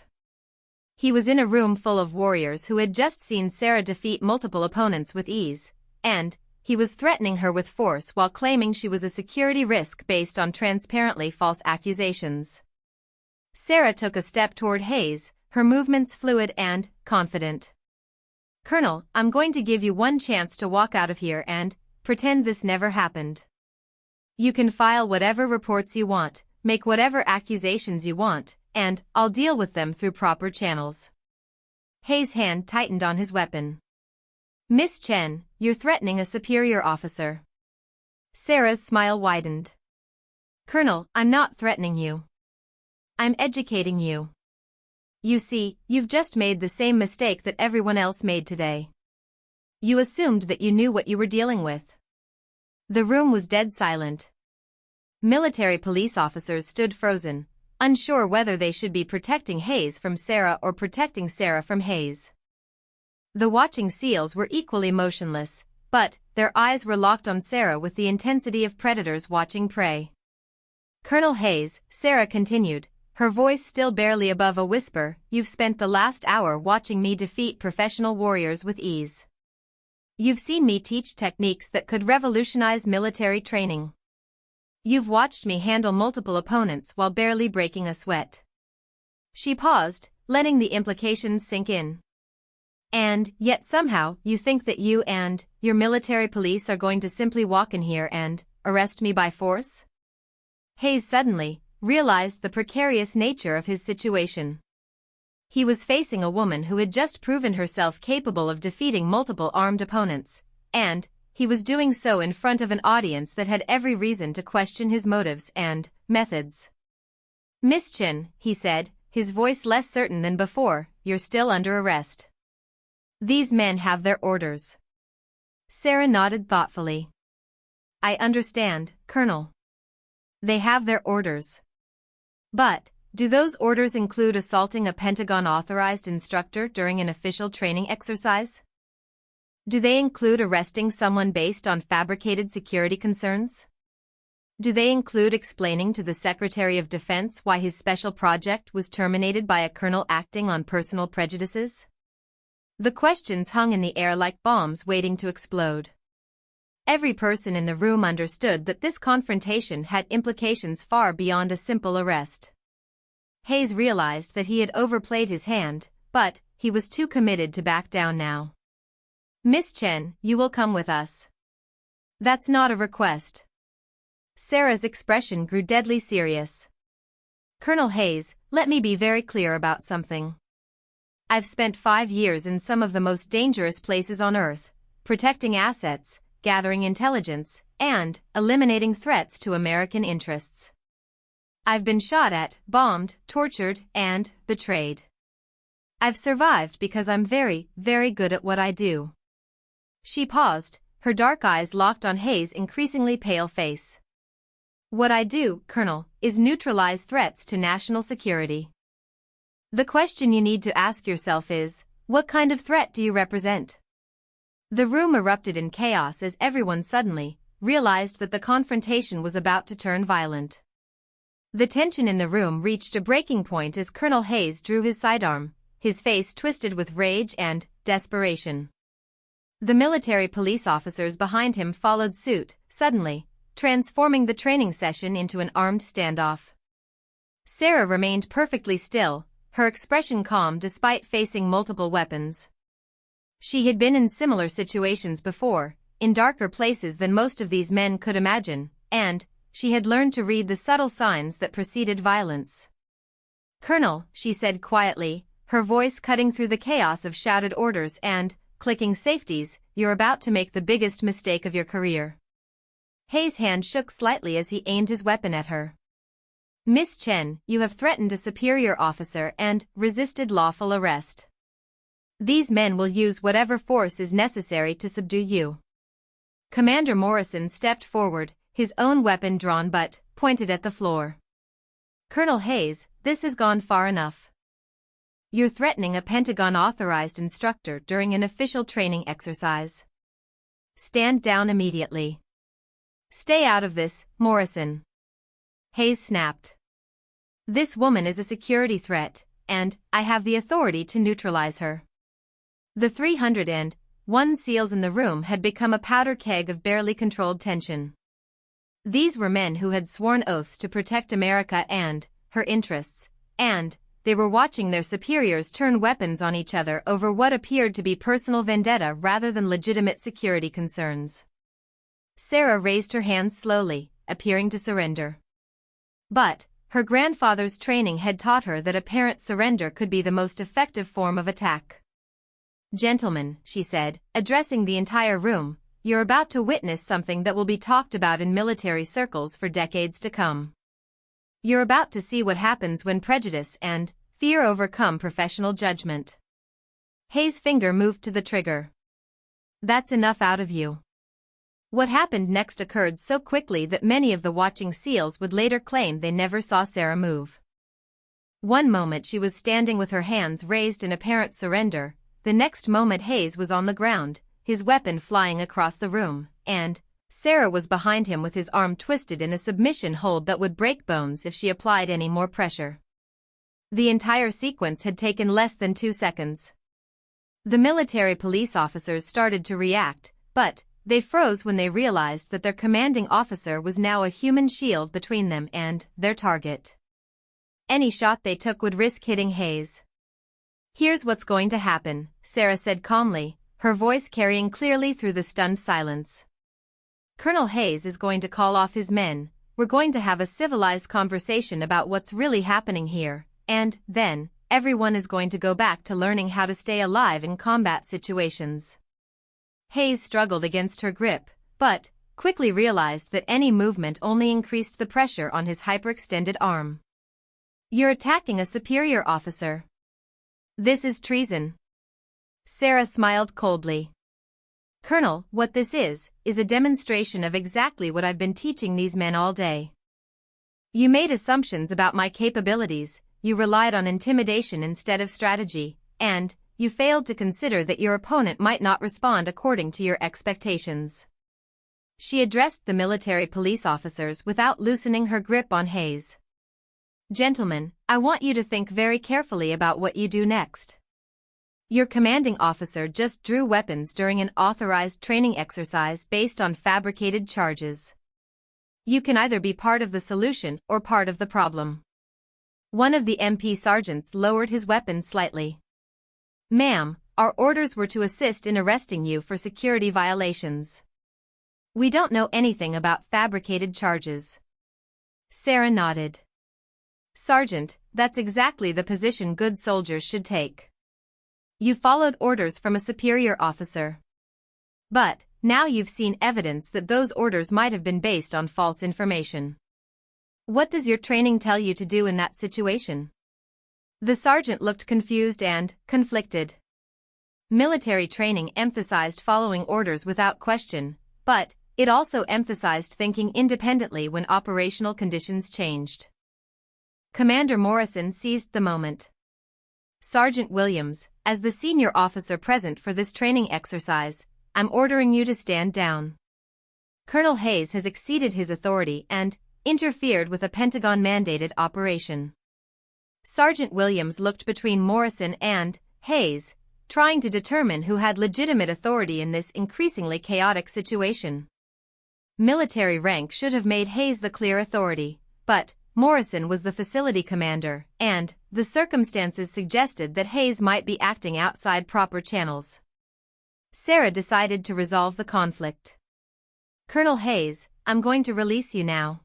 He was in a room full of warriors who had just seen Sarah defeat multiple opponents with ease, and he was threatening her with force while claiming she was a security risk based on transparently false accusations. Sarah took a step toward Hayes, her movements fluid and confident. Colonel, I'm going to give you one chance to walk out of here and pretend this never happened. You can file whatever reports you want, make whatever accusations you want, and I'll deal with them through proper channels. Hayes' hand tightened on his weapon. Miss Chen, you're threatening a superior officer. Sarah's smile widened. Colonel, I'm not threatening you. I'm educating you. You see, you've just made the same mistake that everyone else made today. You assumed that you knew what you were dealing with. The room was dead silent. Military police officers stood frozen, unsure whether they should be protecting Hayes from Sarah or protecting Sarah from Hayes. The watching SEALs were equally motionless, but their eyes were locked on Sarah with the intensity of predators watching prey. Colonel Hayes, Sarah continued, her voice still barely above a whisper, you've spent the last hour watching me defeat professional warriors with ease. You've seen me teach techniques that could revolutionize military training. You've watched me handle multiple opponents while barely breaking a sweat. She paused, letting the implications sink in. And yet somehow you think that you and your military police are going to simply walk in here and arrest me by force? Hayes suddenly realized the precarious nature of his situation. He was facing a woman who had just proven herself capable of defeating multiple armed opponents, and he was doing so in front of an audience that had every reason to question his motives and methods. Miss Chen, he said, his voice less certain than before, you're still under arrest. These men have their orders. Sarah nodded thoughtfully. I understand, Colonel. They have their orders. But, do those orders include assaulting a Pentagon-authorized instructor during an official training exercise? Do they include arresting someone based on fabricated security concerns? Do they include explaining to the Secretary of Defense why his special project was terminated by a colonel acting on personal prejudices? The questions hung in the air like bombs waiting to explode. Every person in the room understood that this confrontation had implications far beyond a simple arrest. Hayes realized that he had overplayed his hand, but he was too committed to back down now. Miss Chen, you will come with us. That's not a request. Sarah's expression grew deadly serious. Colonel Hayes, let me be very clear about something. I've spent 5 years in some of the most dangerous places on Earth, protecting assets, gathering intelligence, and eliminating threats to American interests. I've been shot at, bombed, tortured, and betrayed. I've survived because I'm very, very good at what I do." She paused, her dark eyes locked on Hayes' increasingly pale face. "What I do, Colonel, is neutralize threats to national security. The question you need to ask yourself is, what kind of threat do you represent?" The room erupted in chaos as everyone suddenly realized that the confrontation was about to turn violent. The tension in the room reached a breaking point as Colonel Hayes drew his sidearm, his face twisted with rage and desperation. The military police officers behind him followed suit, suddenly, transforming the training session into an armed standoff. Sarah remained perfectly still, her expression calm despite facing multiple weapons. She had been in similar situations before, in darker places than most of these men could imagine, and she had learned to read the subtle signs that preceded violence. "Colonel," she said quietly, her voice cutting through the chaos of shouted orders and clicking safeties, "you're about to make the biggest mistake of your career." Hayes' hand shook slightly as he aimed his weapon at her. "Miss Chen, you have threatened a superior officer and resisted lawful arrest. These men will use whatever force is necessary to subdue you." Commander Morrison stepped forward, his own weapon drawn but pointed at the floor. "Colonel Hayes, this has gone far enough. You're threatening a Pentagon-authorized instructor during an official training exercise. Stand down immediately. Stay out of this, Morrison." Hayes snapped. "This woman is a security threat, and I have the authority to neutralize her." The 301 SEALs in the room had become a powder keg of barely controlled tension. These were men who had sworn oaths to protect America and her interests, and they were watching their superiors turn weapons on each other over what appeared to be personal vendetta rather than legitimate security concerns. Sarah raised her hands slowly, appearing to surrender. But her grandfather's training had taught her that apparent surrender could be the most effective form of attack. "Gentlemen," she said, addressing the entire room, "you're about to witness something that will be talked about in military circles for decades to come. You're about to see what happens when prejudice and fear overcome professional judgment." Hayes' finger moved to the trigger. "That's enough out of you." What happened next occurred so quickly that many of the watching SEALs would later claim they never saw Sarah move. One moment she was standing with her hands raised in apparent surrender, the next moment Hayes was on the ground, his weapon flying across the room, and Sarah was behind him with his arm twisted in a submission hold that would break bones if she applied any more pressure. The entire sequence had taken less than 2 seconds. The military police officers started to react, but they froze when they realized that their commanding officer was now a human shield between them and their target. Any shot they took would risk hitting Hayes. "Here's what's going to happen," Sarah said calmly, her voice carrying clearly through the stunned silence. "Colonel Hayes is going to call off his men, we're going to have a civilized conversation about what's really happening here, and then everyone is going to go back to learning how to stay alive in combat situations." Hayes struggled against her grip, but quickly realized that any movement only increased the pressure on his hyperextended arm. "You're attacking a superior officer. This is treason." Sarah smiled coldly. "Colonel, what this is a demonstration of exactly what I've been teaching these men all day. You made assumptions about my capabilities, you relied on intimidation instead of strategy, and you failed to consider that your opponent might not respond according to your expectations." She addressed the military police officers without loosening her grip on Hayes. "Gentlemen, I want you to think very carefully about what you do next. Your commanding officer just drew weapons during an authorized training exercise based on fabricated charges. You can either be part of the solution or part of the problem." One of the MP sergeants lowered his weapon slightly. "Ma'am, our orders were to assist in arresting you for security violations. We don't know anything about fabricated charges." Sarah nodded. "Sergeant, that's exactly the position good soldiers should take. You followed orders from a superior officer. But, now you've seen evidence that those orders might have been based on false information. What does your training tell you to do in that situation? The sergeant looked confused and conflicted. Military training emphasized following orders without question, but it also emphasized thinking independently when operational conditions changed. Commander Morrison seized the moment. Sergeant Williams, as the senior officer present for this training exercise, I'm ordering you to stand down. Colonel Hayes has exceeded his authority and interfered with a Pentagon-mandated operation. Sergeant Williams looked between Morrison and Hayes, trying to determine who had legitimate authority in this increasingly chaotic situation. Military rank should have made Hayes the clear authority, but Morrison was the facility commander, and the circumstances suggested that Hayes might be acting outside proper channels. Sarah decided to resolve the conflict. Colonel Hayes, I'm going to release you now.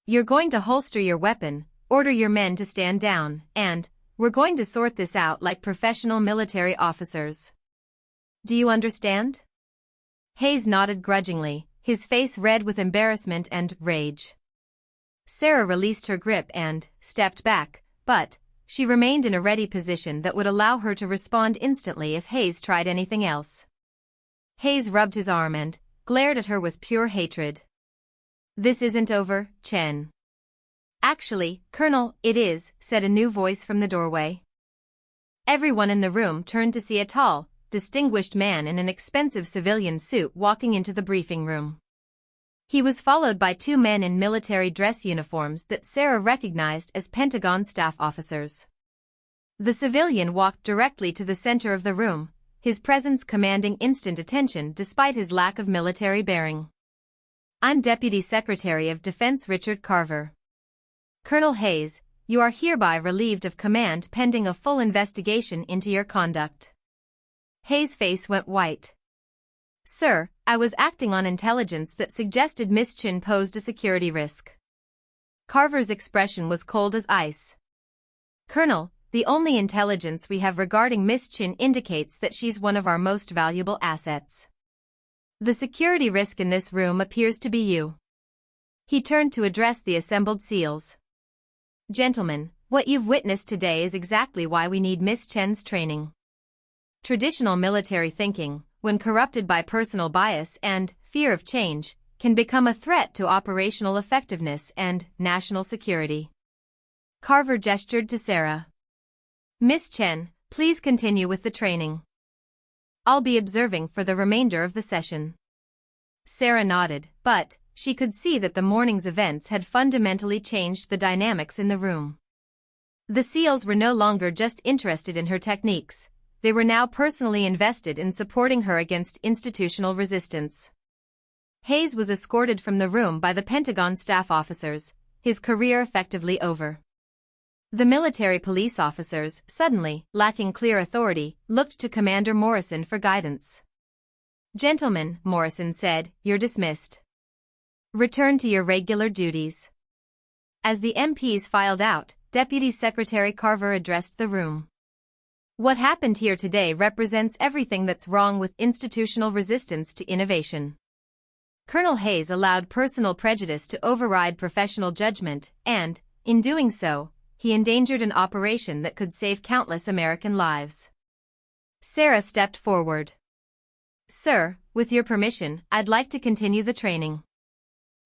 You're going to holster your weapon, order your men to stand down, and we're going to sort this out like professional military officers. Do you understand? Hayes nodded grudgingly, his face red with embarrassment and rage. Sarah released her grip and stepped back, but she remained in a ready position that would allow her to respond instantly if Hayes tried anything else. Hayes rubbed his arm and glared at her with pure hatred. This isn't over, Chen. Actually, Colonel, it is, said a new voice from the doorway. Everyone in the room turned to see a tall, distinguished man in an expensive civilian suit walking into the briefing room. He was followed by two men in military dress uniforms that Sarah recognized as Pentagon staff officers. The civilian walked directly to the center of the room, his presence commanding instant attention despite his lack of military bearing. I'm Deputy Secretary of Defense Richard Carver. Colonel Hayes, you are hereby relieved of command pending a full investigation into your conduct. Hayes' face went white. Sir, I was acting on intelligence that suggested Miss Chin posed a security risk. Carver's expression was cold as ice. Colonel, the only intelligence we have regarding Miss Chin indicates that she's one of our most valuable assets. The security risk in this room appears to be you. He turned to address the assembled SEALs. Gentlemen, what you've witnessed today is exactly why we need Miss Chen's training. Traditional military thinking, when corrupted by personal bias and fear of change, can become a threat to operational effectiveness and national security. Carver gestured to Sarah. Miss Chen, please continue with the training. I'll be observing for the remainder of the session. Sarah nodded, but she could see that the morning's events had fundamentally changed the dynamics in the room. The SEALs were no longer just interested in her techniques, they were now personally invested in supporting her against institutional resistance. Hayes was escorted from the room by the Pentagon staff officers, his career effectively over. The military police officers, suddenly lacking clear authority, looked to Commander Morrison for guidance. Gentlemen, Morrison said, you're dismissed. Return to your regular duties. As the MPs filed out, Deputy Secretary Carver addressed the room. What happened here today represents everything that's wrong with institutional resistance to innovation. Colonel Hayes allowed personal prejudice to override professional judgment, and, in doing so, he endangered an operation that could save countless American lives. Sarah stepped forward. Sir, with your permission, I'd like to continue the training.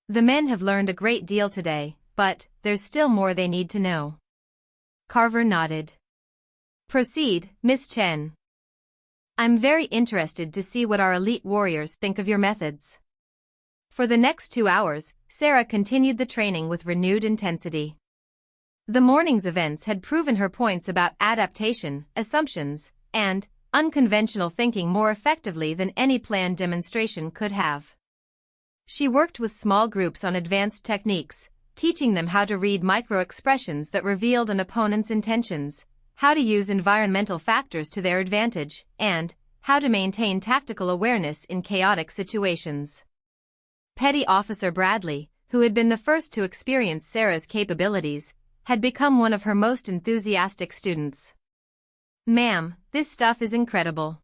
The men have learned a great deal today, but there's still more they need to know. Carver nodded. Proceed, Miss Chen. I'm very interested to see what our elite warriors think of your methods. For the next 2 hours, Sarah continued the training with renewed intensity. The morning's events had proven her points about adaptation, assumptions, and unconventional thinking more effectively than any planned demonstration could have. She worked with small groups on advanced techniques, teaching them how to read micro-expressions that revealed an opponent's intentions, how to use environmental factors to their advantage, and how to maintain tactical awareness in chaotic situations. Petty Officer Bradley, who had been the first to experience Sarah's capabilities, had become one of her most enthusiastic students. Ma'am, this stuff is incredible.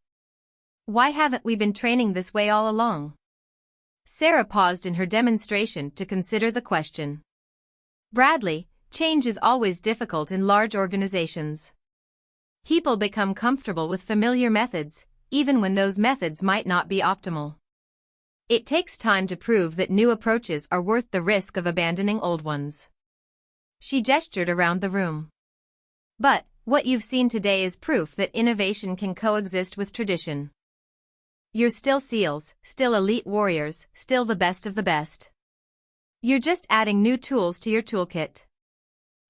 Why haven't we been training this way all along? Sarah paused in her demonstration to consider the question. Bradley, change is always difficult in large organizations. People become comfortable with familiar methods, even when those methods might not be optimal. It takes time to prove that new approaches are worth the risk of abandoning old ones. She gestured around the room. But, what you've seen today is proof that innovation can coexist with tradition. You're still SEALs, still elite warriors, still the best of the best. You're just adding new tools to your toolkit.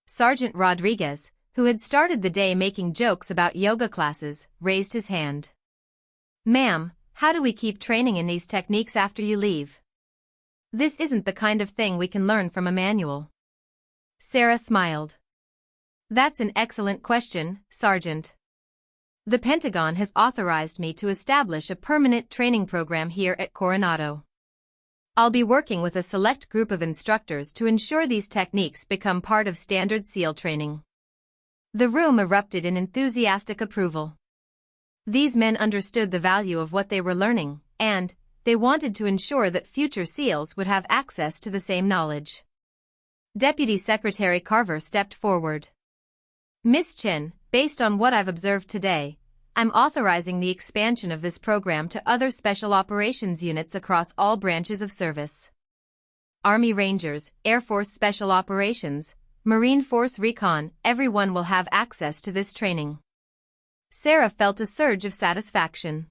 Sergeant Rodriguez, who had started the day making jokes about yoga classes, raised his hand. Ma'am, how do we keep training in these techniques after you leave? This isn't the kind of thing we can learn from a manual. Sarah smiled. That's an excellent question, Sergeant. The Pentagon has authorized me to establish a permanent training program here at Coronado. I'll be working with a select group of instructors to ensure these techniques become part of standard SEAL training. The room erupted in enthusiastic approval. These men understood the value of what they were learning, and they wanted to ensure that future SEALs would have access to the same knowledge. Deputy Secretary Carver stepped forward. Miss Chin, based on what I've observed today, I'm authorizing the expansion of this program to other special operations units across all branches of service. Army Rangers, Air Force Special Operations, Marine Force Recon, everyone will have access to this training. Sarah felt a surge of satisfaction.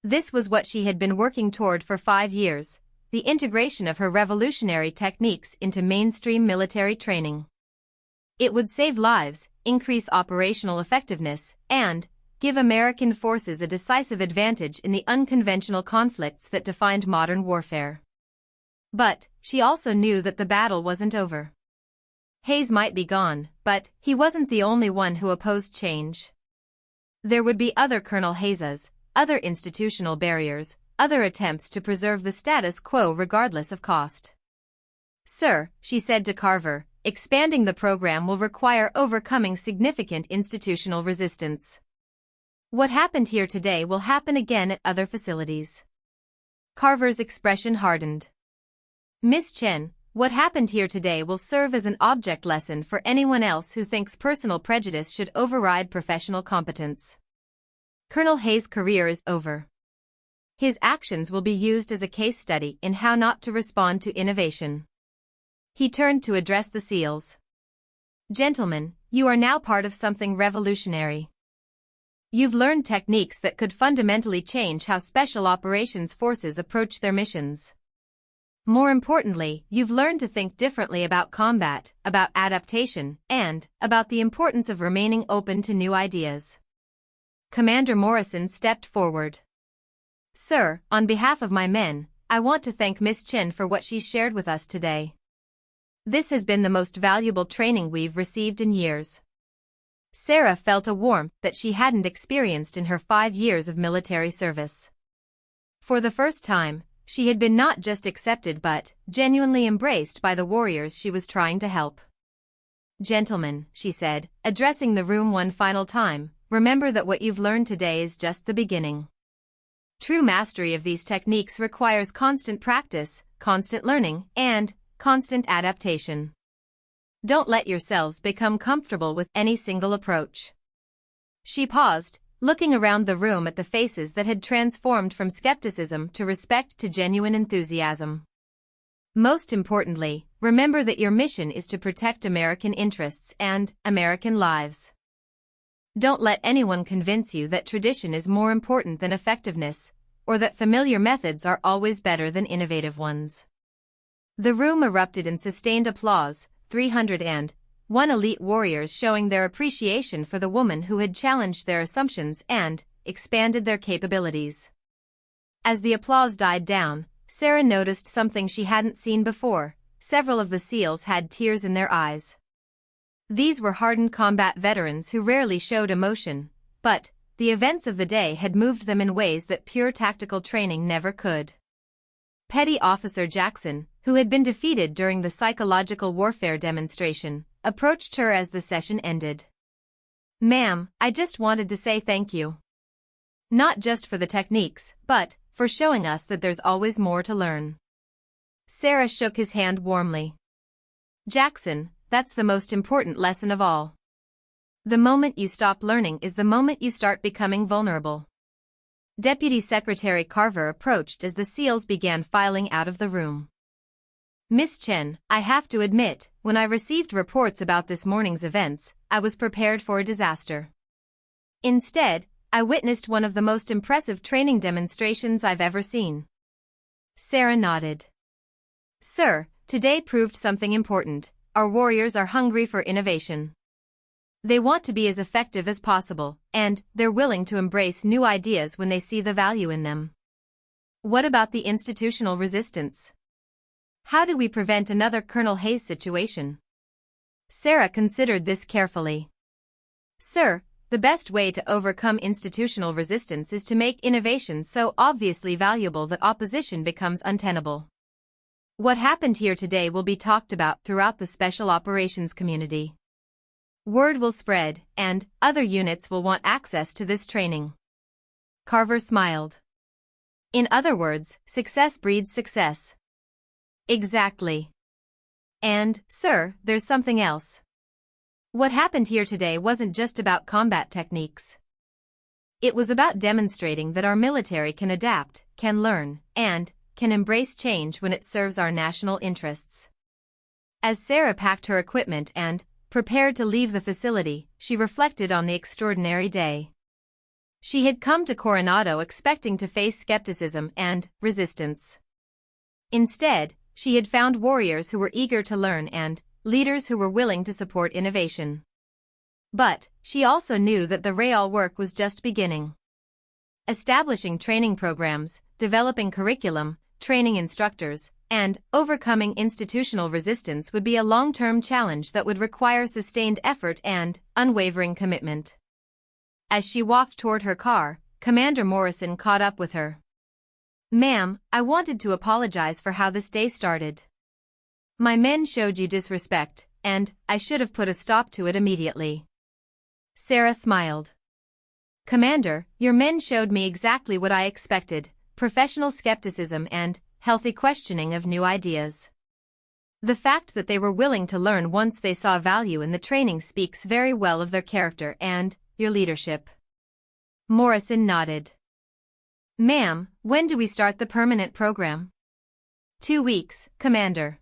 This was what she had been working toward for 5 years, the integration of her revolutionary techniques into mainstream military training. It would save lives, increase operational effectiveness, and give American forces a decisive advantage in the unconventional conflicts that defined modern warfare. But she also knew that the battle wasn't over. Hayes might be gone, but he wasn't the only one who opposed change. There would be other Colonel Hayeses, other institutional barriers, other attempts to preserve the status quo regardless of cost. Sir, she said to Carver, expanding the program will require overcoming significant institutional resistance. What happened here today will happen again at other facilities. Carver's expression hardened. Miss Chen, what happened here today will serve as an object lesson for anyone else who thinks personal prejudice should override professional competence. Colonel Hayes' career is over. His actions will be used as a case study in how not to respond to innovation. He turned to address the SEALs. Gentlemen, you are now part of something revolutionary. You've learned techniques that could fundamentally change how special operations forces approach their missions. More importantly, you've learned to think differently about combat, about adaptation, and about the importance of remaining open to new ideas. Commander Morrison stepped forward. Sir, on behalf of my men, I want to thank Miss Chin for what she's shared with us today. This has been the most valuable training we've received in years. Sarah felt a warmth that she hadn't experienced in her 5 years of military service. For the first time, she had been not just accepted but genuinely embraced by the warriors she was trying to help. Gentlemen, she said, addressing the room one final time, remember that what you've learned today is just the beginning. True mastery of these techniques requires constant practice, constant learning, and constant adaptation. Don't let yourselves become comfortable with any single approach. She paused, looking around the room at the faces that had transformed from skepticism to respect to genuine enthusiasm. Most importantly, remember that your mission is to protect American interests and American lives. Don't let anyone convince you that tradition is more important than effectiveness, or that familiar methods are always better than innovative ones. The room erupted in sustained applause, 301 elite warriors showing their appreciation for the woman who had challenged their assumptions and expanded their capabilities. As the applause died down, Sarah noticed something she hadn't seen before. Several of the SEALs had tears in their eyes. These were hardened combat veterans who rarely showed emotion, but the events of the day had moved them in ways that pure tactical training never could. Petty Officer Jackson, who had been defeated during the psychological warfare demonstration, approached her as the session ended. Ma'am, I just wanted to say thank you. Not just for the techniques, but for showing us that there's always more to learn. Sarah shook his hand warmly. Jackson, that's the most important lesson of all. The moment you stop learning is the moment you start becoming vulnerable. Deputy Secretary Carver approached as the SEALs began filing out of the room. Miss Chen, I have to admit, when I received reports about this morning's events, I was prepared for a disaster. Instead, I witnessed one of the most impressive training demonstrations I've ever seen. Sarah nodded. Sir, today proved something important. Our warriors are hungry for innovation. They want to be as effective as possible, and they're willing to embrace new ideas when they see the value in them. What about the institutional resistance? How do we prevent another Colonel Hayes situation? Sarah considered this carefully. Sir, the best way to overcome institutional resistance is to make innovation so obviously valuable that opposition becomes untenable. What happened here today will be talked about throughout the special operations community. Word will spread, and other units will want access to this training. Carver smiled. In other words, success breeds success. Exactly. And, sir, there's something else. What happened here today wasn't just about combat techniques. It was about demonstrating that our military can adapt, can learn, and can embrace change when it serves our national interests. As Sarah packed her equipment and prepared to leave the facility, she reflected on the extraordinary day. She had come to Coronado expecting to face skepticism and resistance. Instead, she had found warriors who were eager to learn and leaders who were willing to support innovation. But she also knew that the real work was just beginning. Establishing training programs, developing curriculum, training instructors, and overcoming institutional resistance would be a long-term challenge that would require sustained effort and unwavering commitment. As she walked toward her car, Commander Morrison caught up with her. Ma'am, I wanted to apologize for how this day started. My men showed you disrespect, and I should have put a stop to it immediately. Sarah smiled. Commander, your men showed me exactly what I expected, professional skepticism and healthy questioning of new ideas. The fact that they were willing to learn once they saw value in the training speaks very well of their character and your leadership. Morrison nodded. Ma'am, when do we start the permanent program? 2 weeks, Commander.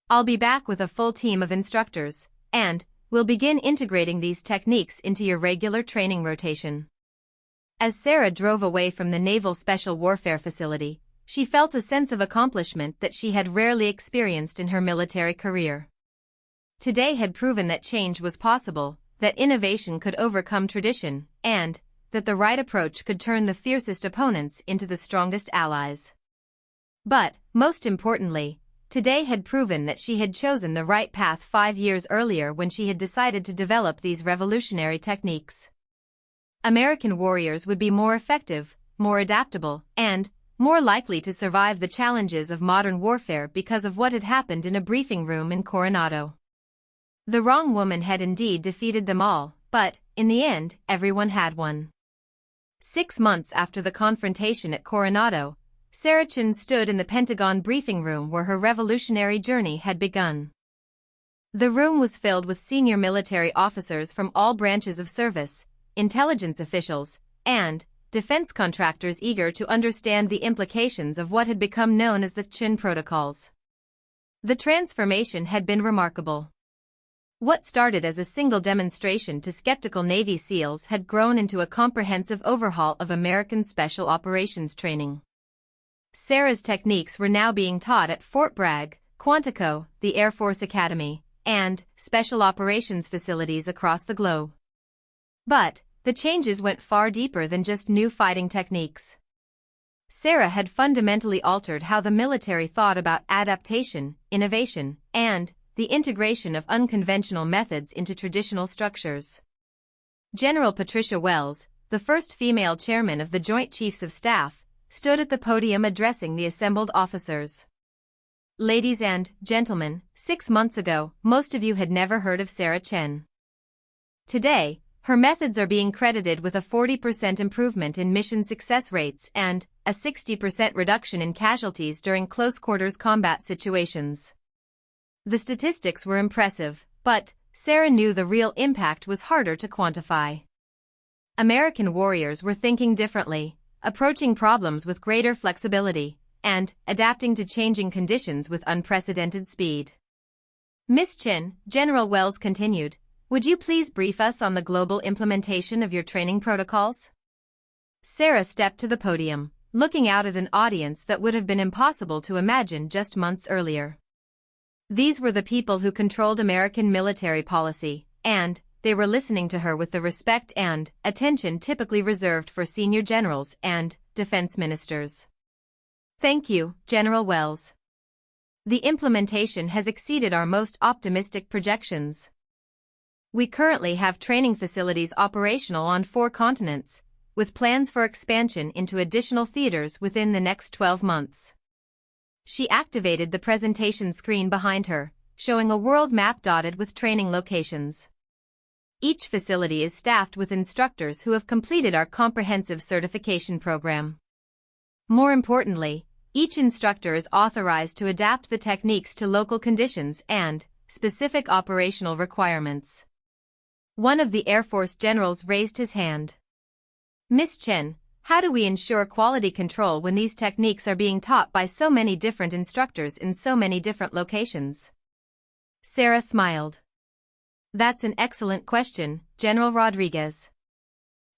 I'll be back with a full team of instructors, and we'll begin integrating these techniques into your regular training rotation. As Sarah drove away from the Naval Special Warfare Facility, she felt a sense of accomplishment that she had rarely experienced in her military career. Today had proven that change was possible, that innovation could overcome tradition, and that the right approach could turn the fiercest opponents into the strongest allies. But, most importantly, today had proven that she had chosen the right path 5 years earlier when she had decided to develop these revolutionary techniques. American warriors would be more effective, more adaptable, and more likely to survive the challenges of modern warfare because of what had happened in a briefing room in Coronado. The wrong woman had indeed defeated them all, but, in the end, everyone had won. 6 months after the confrontation at Coronado, Sarah Chen stood in the Pentagon briefing room where her revolutionary journey had begun. The room was filled with senior military officers from all branches of service, intelligence officials, and defense contractors eager to understand the implications of what had become known as the Chen Protocols. The transformation had been remarkable. What started as a single demonstration to skeptical Navy SEALs had grown into a comprehensive overhaul of American special operations training. Sarah's techniques were now being taught at Fort Bragg, Quantico, the Air Force Academy, and special operations facilities across the globe. But the changes went far deeper than just new fighting techniques. Sarah had fundamentally altered how the military thought about adaptation, innovation, and the integration of unconventional methods into traditional structures. General Patricia Wells, the first female chairman of the Joint Chiefs of Staff, stood at the podium addressing the assembled officers. Ladies and gentlemen, 6 months ago, most of you had never heard of Sarah Chen. Today, Her methods are being credited with a 40% improvement in mission success rates and a 60% reduction in casualties during close-quarters combat situations. The statistics were impressive, but Sarah knew the real impact was harder to quantify. American warriors were thinking differently, approaching problems with greater flexibility, and adapting to changing conditions with unprecedented speed. Miss Chin, General Wells continued, would you please brief us on the global implementation of your training protocols? Sarah stepped to the podium, looking out at an audience that would have been impossible to imagine just months earlier. These were the people who controlled American military policy, and they were listening to her with the respect and attention typically reserved for senior generals and defense ministers. Thank you, General Wells. The implementation has exceeded our most optimistic projections. We currently have training facilities operational on 4 continents, with plans for expansion into additional theaters within the next 12 months. She activated the presentation screen behind her, showing a world map dotted with training locations. Each facility is staffed with instructors who have completed our comprehensive certification program. More importantly, each instructor is authorized to adapt the techniques to local conditions and specific operational requirements. One of the Air Force generals raised his hand. Miss Chen, how do we ensure quality control when these techniques are being taught by so many different instructors in so many different locations? Sarah smiled. That's an excellent question, General Rodriguez.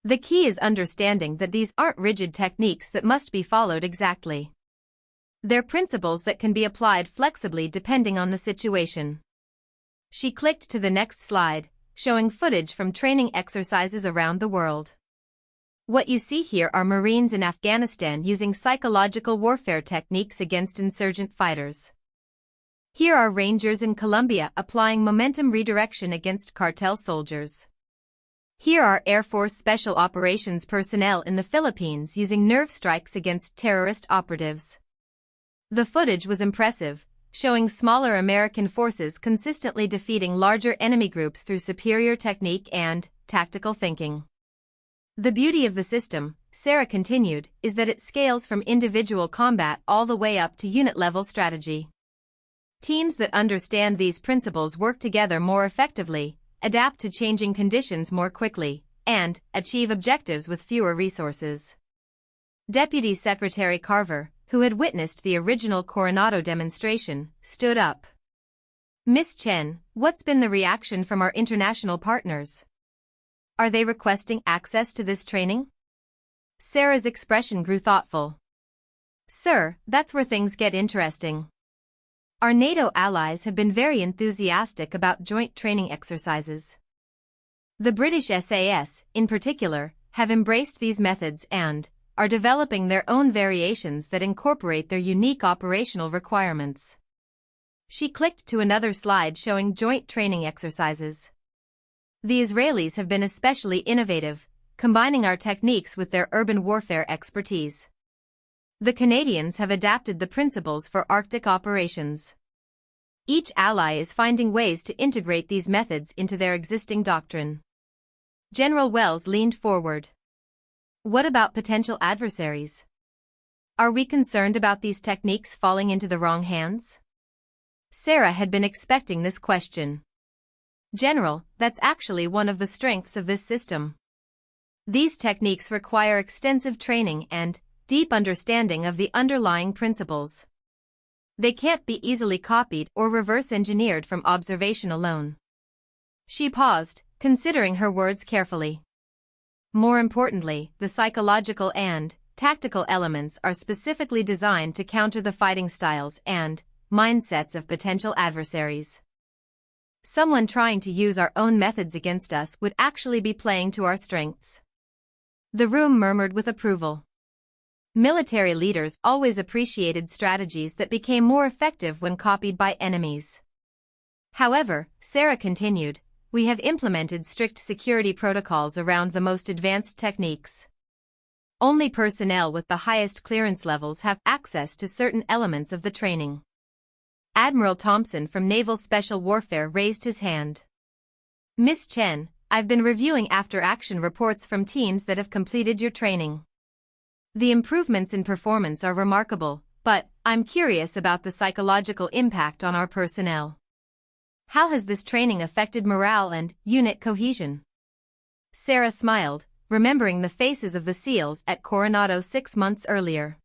The key is understanding that these aren't rigid techniques that must be followed exactly. They're principles that can be applied flexibly depending on the situation. She clicked to the next slide, showing footage from training exercises around the world. What you see here are Marines in Afghanistan using psychological warfare techniques against insurgent fighters. Here are Rangers in Colombia applying momentum redirection against cartel soldiers. Here are Air Force Special Operations personnel in the Philippines using nerve strikes against terrorist operatives. The footage was impressive, showing smaller American forces consistently defeating larger enemy groups through superior technique and tactical thinking. The beauty of the system, Sarah continued, is that it scales from individual combat all the way up to unit-level strategy. Teams that understand these principles work together more effectively, adapt to changing conditions more quickly, and achieve objectives with fewer resources. Deputy Secretary Carver, who had witnessed the original Coronado demonstration, stood up. Miss Chen, what's been the reaction from our international partners? Are they requesting access to this training? Sarah's expression grew thoughtful. Sir, that's where things get interesting. Our NATO allies have been very enthusiastic about joint training exercises. The British SAS, in particular, have embraced these methods and are developing their own variations that incorporate their unique operational requirements. She clicked to another slide showing joint training exercises. The Israelis have been especially innovative, combining our techniques with their urban warfare expertise. The Canadians have adapted the principles for Arctic operations. Each ally is finding ways to integrate these methods into their existing doctrine. General Wells leaned forward. What about potential adversaries? Are we concerned about these techniques falling into the wrong hands? Sarah had been expecting this question. General, that's actually one of the strengths of this system. These techniques require extensive training and deep understanding of the underlying principles. They can't be easily copied or reverse-engineered from observation alone. She paused, considering her words carefully. More importantly, the psychological and tactical elements are specifically designed to counter the fighting styles and mindsets of potential adversaries. Someone trying to use our own methods against us would actually be playing to our strengths. The room murmured with approval. Military leaders always appreciated strategies that became more effective when copied by enemies. However, Sarah continued, we have implemented strict security protocols around the most advanced techniques. Only personnel with the highest clearance levels have access to certain elements of the training. Admiral Thompson from Naval Special Warfare raised his hand. Miss Chen, I've been reviewing after-action reports from teams that have completed your training. The improvements in performance are remarkable, but I'm curious about the psychological impact on our personnel. How has this training affected morale and unit cohesion? Sarah smiled, remembering the faces of the SEALs at Coronado 6 months earlier.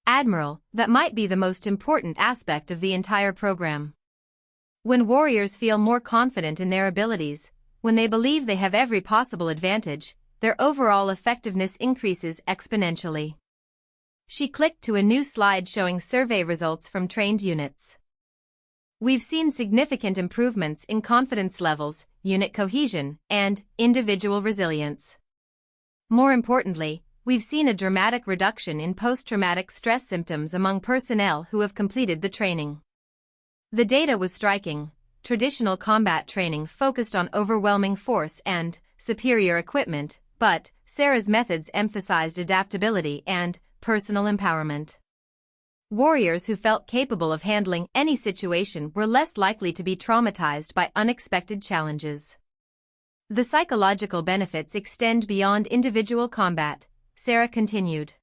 Admiral, that might be the most important aspect of the entire program. When warriors feel more confident in their abilities, when they believe they have every possible advantage, their overall effectiveness increases exponentially. She clicked to a new slide showing survey results from trained units. We've seen significant improvements in confidence levels, unit cohesion, and individual resilience. More importantly, we've seen a dramatic reduction in post-traumatic stress symptoms among personnel who have completed the training. The data was striking. Traditional combat training focused on overwhelming force and superior equipment, but Sarah's methods emphasized adaptability and personal empowerment. Warriors who felt capable of handling any situation were less likely to be traumatized by unexpected challenges. The psychological benefits extend beyond individual combat, Sarah continued.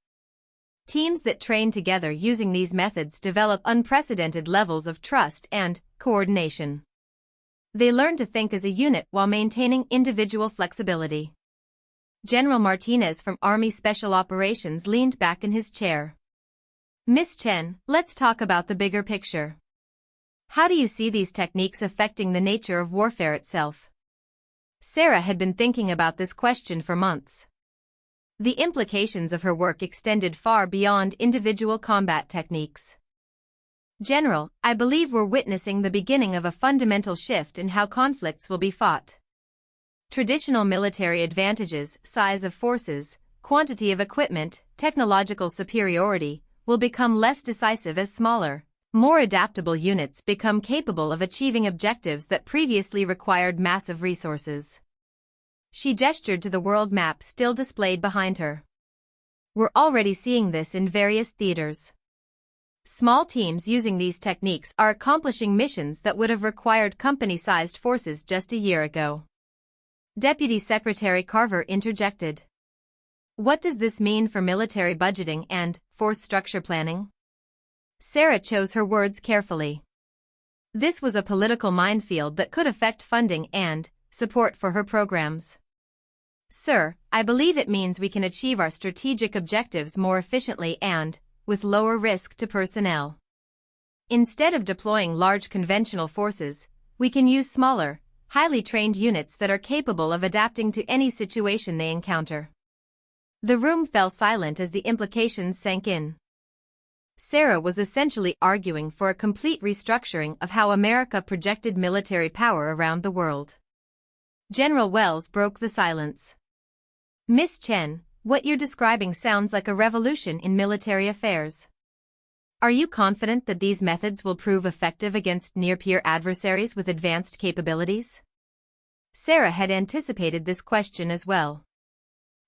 Teams that train together using these methods develop unprecedented levels of trust and coordination. They learn to think as a unit while maintaining individual flexibility. General Martinez from Army Special Operations leaned back in his chair. Miss Chen, let's talk about the bigger picture. How do you see these techniques affecting the nature of warfare itself? Sarah had been thinking about this question for months. The implications of her work extended far beyond individual combat techniques. General, I believe we're witnessing the beginning of a fundamental shift in how conflicts will be fought. Traditional military advantages, size of forces, quantity of equipment, technological superiority, will become less decisive as smaller, more adaptable units become capable of achieving objectives that previously required massive resources. She gestured to the world map still displayed behind her. We're already seeing this in various theaters. Small teams using these techniques are accomplishing missions that would have required company-sized forces just a year ago. Deputy Secretary Carver interjected. What does this mean for military budgeting and force structure planning? Sarah chose her words carefully. This was a political minefield that could affect funding and support for her programs. Sir, I believe it means we can achieve our strategic objectives more efficiently and with lower risk to personnel. Instead of deploying large conventional forces, we can use smaller, highly trained units that are capable of adapting to any situation they encounter. The room fell silent as the implications sank in. Sarah was essentially arguing for a complete restructuring of how America projected military power around the world. General Wells broke the silence. Miss Chen, what you're describing sounds like a revolution in military affairs. Are you confident that these methods will prove effective against near-peer adversaries with advanced capabilities? Sarah had anticipated this question as well.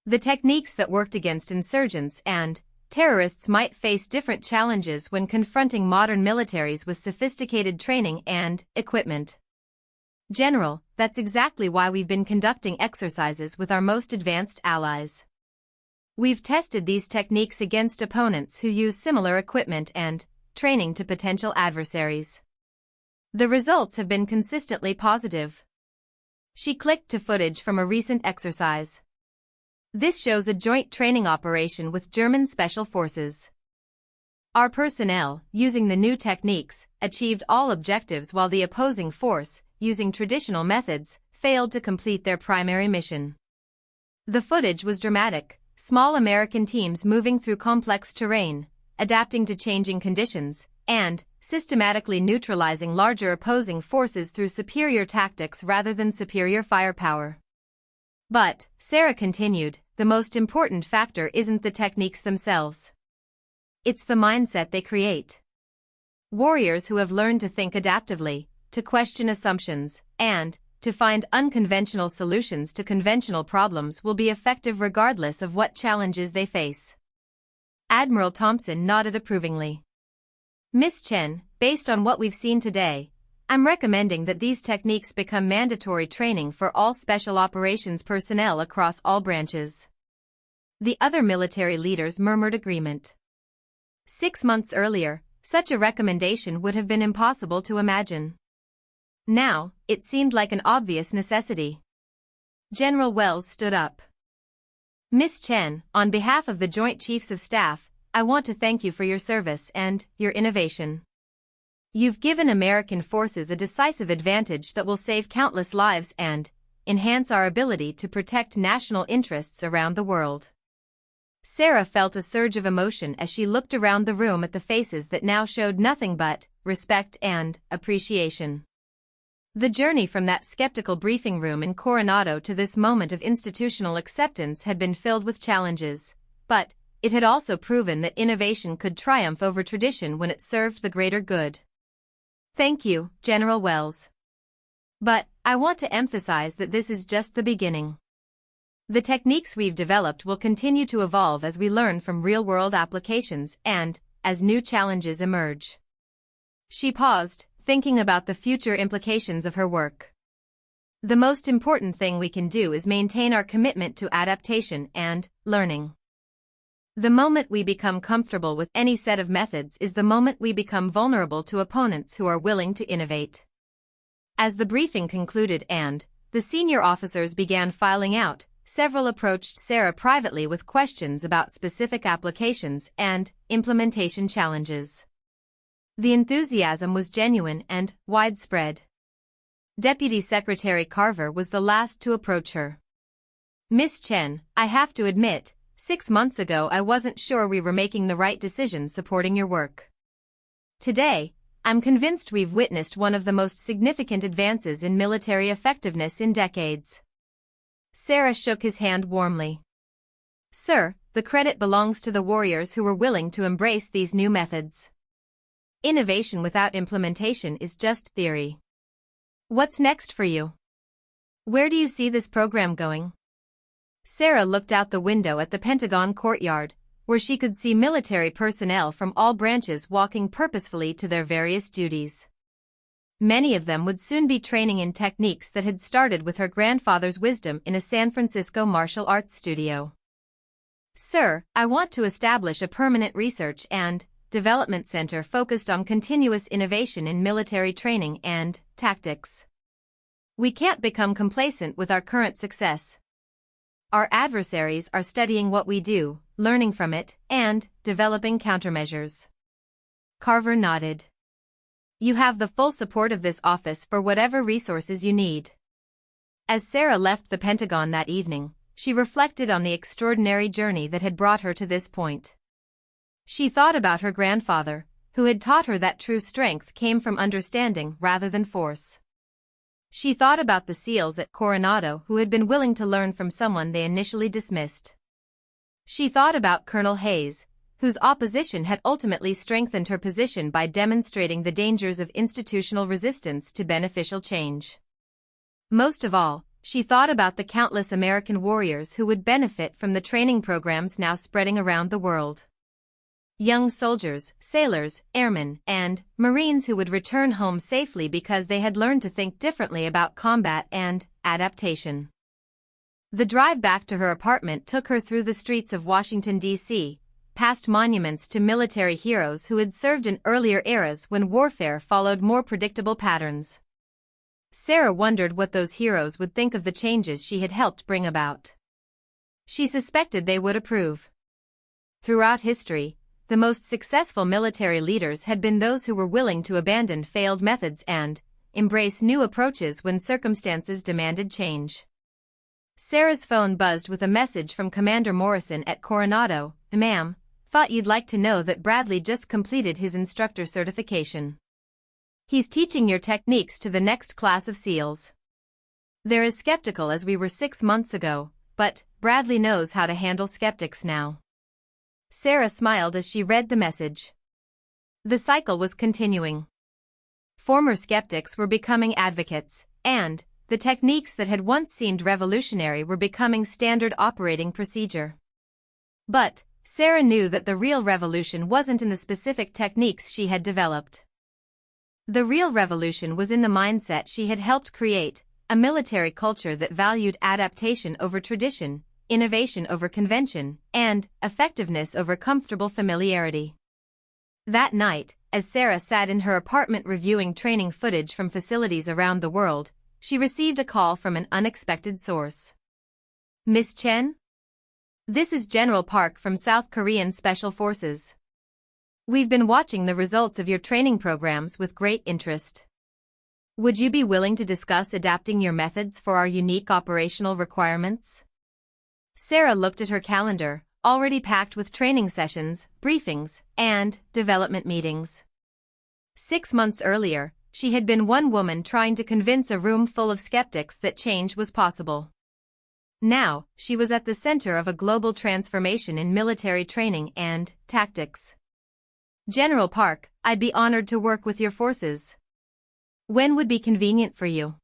The techniques that worked against insurgents and terrorists might face different challenges when confronting modern militaries with sophisticated training and equipment. General, that's exactly why we've been conducting exercises with our most advanced allies. We've tested these techniques against opponents who use similar equipment and training to potential adversaries. The results have been consistently positive. She clicked to footage from a recent exercise. This shows a joint training operation with German Special Forces. Our personnel, using the new techniques, achieved all objectives while the opposing force, using traditional methods, failed to complete their primary mission. The footage was dramatic, small American teams moving through complex terrain, adapting to changing conditions, and systematically neutralizing larger opposing forces through superior tactics rather than superior firepower. But, Sarah continued, the most important factor isn't the techniques themselves. It's the mindset they create. Warriors who have learned to think adaptively, to question assumptions, and to find unconventional solutions to conventional problems will be effective regardless of what challenges they face. Admiral Thompson nodded approvingly. Miss Chen, based on what we've seen today, I'm recommending that these techniques become mandatory training for all special operations personnel across all branches." The other military leaders murmured agreement. 6 months earlier, such a recommendation would have been impossible to imagine. Now, it seemed like an obvious necessity. General Wells stood up. "Miss Chen, on behalf of the Joint Chiefs of Staff, I want to thank you for your service and your innovation. You've given American forces a decisive advantage that will save countless lives and enhance our ability to protect national interests around the world." Sarah felt a surge of emotion as she looked around the room at the faces that now showed nothing but respect and appreciation. The journey from that skeptical briefing room in Coronado to this moment of institutional acceptance had been filled with challenges, but it had also proven that innovation could triumph over tradition when it served the greater good. "Thank you, General Wells. But I want to emphasize that this is just the beginning. The techniques we've developed will continue to evolve as we learn from real-world applications and as new challenges emerge." She paused, thinking about the future implications of her work. "The most important thing we can do is maintain our commitment to adaptation and learning. The moment we become comfortable with any set of methods is the moment we become vulnerable to opponents who are willing to innovate." As the briefing concluded and the senior officers began filing out, several approached Sarah privately with questions about specific applications and implementation challenges. The enthusiasm was genuine and widespread. Deputy Secretary Carver was the last to approach her. "Miss Chen, I have to admit, 6 months ago I wasn't sure we were making the right decision supporting your work. Today, I'm convinced we've witnessed one of the most significant advances in military effectiveness in decades." Sarah shook his hand warmly. "Sir, the credit belongs to the warriors who were willing to embrace these new methods. Innovation without implementation is just theory. What's next for you? Where do you see this program going?" Sarah looked out the window at the Pentagon courtyard, where she could see military personnel from all branches walking purposefully to their various duties. Many of them would soon be training in techniques that had started with her grandfather's wisdom in a San Francisco martial arts studio. "Sir, I want to establish a permanent research and development center focused on continuous innovation in military training and tactics. We can't become complacent with our current success. Our adversaries are studying what we do, learning from it, and developing countermeasures." Carver nodded. "You have the full support of this office for whatever resources you need." As Sarah left the Pentagon that evening, she reflected on the extraordinary journey that had brought her to this point. She thought about her grandfather, who had taught her that true strength came from understanding rather than force. She thought about the SEALs at Coronado who had been willing to learn from someone they initially dismissed. She thought about Colonel Hayes, whose opposition had ultimately strengthened her position by demonstrating the dangers of institutional resistance to beneficial change. Most of all, she thought about the countless American warriors who would benefit from the training programs now spreading around the world. Young soldiers, sailors, airmen, and Marines who would return home safely because they had learned to think differently about combat and adaptation. The drive back to her apartment took her through the streets of Washington, D.C., past monuments to military heroes who had served in earlier eras when warfare followed more predictable patterns. Sarah wondered what those heroes would think of the changes she had helped bring about. She suspected they would approve. Throughout history, the most successful military leaders had been those who were willing to abandon failed methods and embrace new approaches when circumstances demanded change. Sarah's phone buzzed with a message from Commander Morrison at Coronado. "Ma'am, thought you'd like to know that Bradley just completed his instructor certification. He's teaching your techniques to the next class of SEALs. They're as skeptical as we were 6 months ago, but Bradley knows how to handle skeptics now." Sarah smiled as she read the message. The cycle was continuing. Former skeptics were becoming advocates, and the techniques that had once seemed revolutionary were becoming standard operating procedure. But Sarah knew that the real revolution wasn't in the specific techniques she had developed. The real revolution was in the mindset she had helped create, a military culture that valued adaptation over tradition, innovation over convention, and effectiveness over comfortable familiarity. That night, as Sarah sat in her apartment reviewing training footage from facilities around the world, she received a call from an unexpected source. "Miss Chen? This is General Park from South Korean Special Forces. We've been watching the results of your training programs with great interest. Would you be willing to discuss adapting your methods for our unique operational requirements?" Sarah looked at her calendar, already packed with training sessions, briefings, and development meetings. 6 months earlier, she had been one woman trying to convince a room full of skeptics that change was possible. Now, she was at the center of a global transformation in military training and tactics. "General Park, I'd be honored to work with your forces. When would be convenient for you?"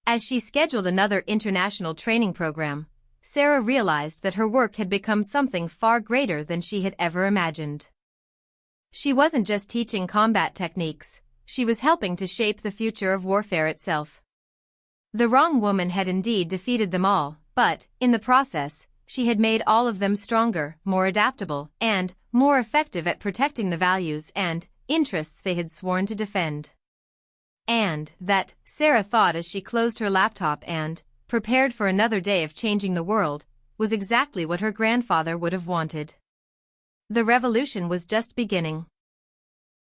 As she scheduled another international training program, Sarah realized that her work had become something far greater than she had ever imagined. She wasn't just teaching combat techniques, she was helping to shape the future of warfare itself. The wrong woman had indeed defeated them all, but, in the process, she had made all of them stronger, more adaptable, and more effective at protecting the values and interests they had sworn to defend. And that, Sarah thought as she closed her laptop and prepared for another day of changing the world, was exactly what her grandfather would have wanted. The revolution was just beginning.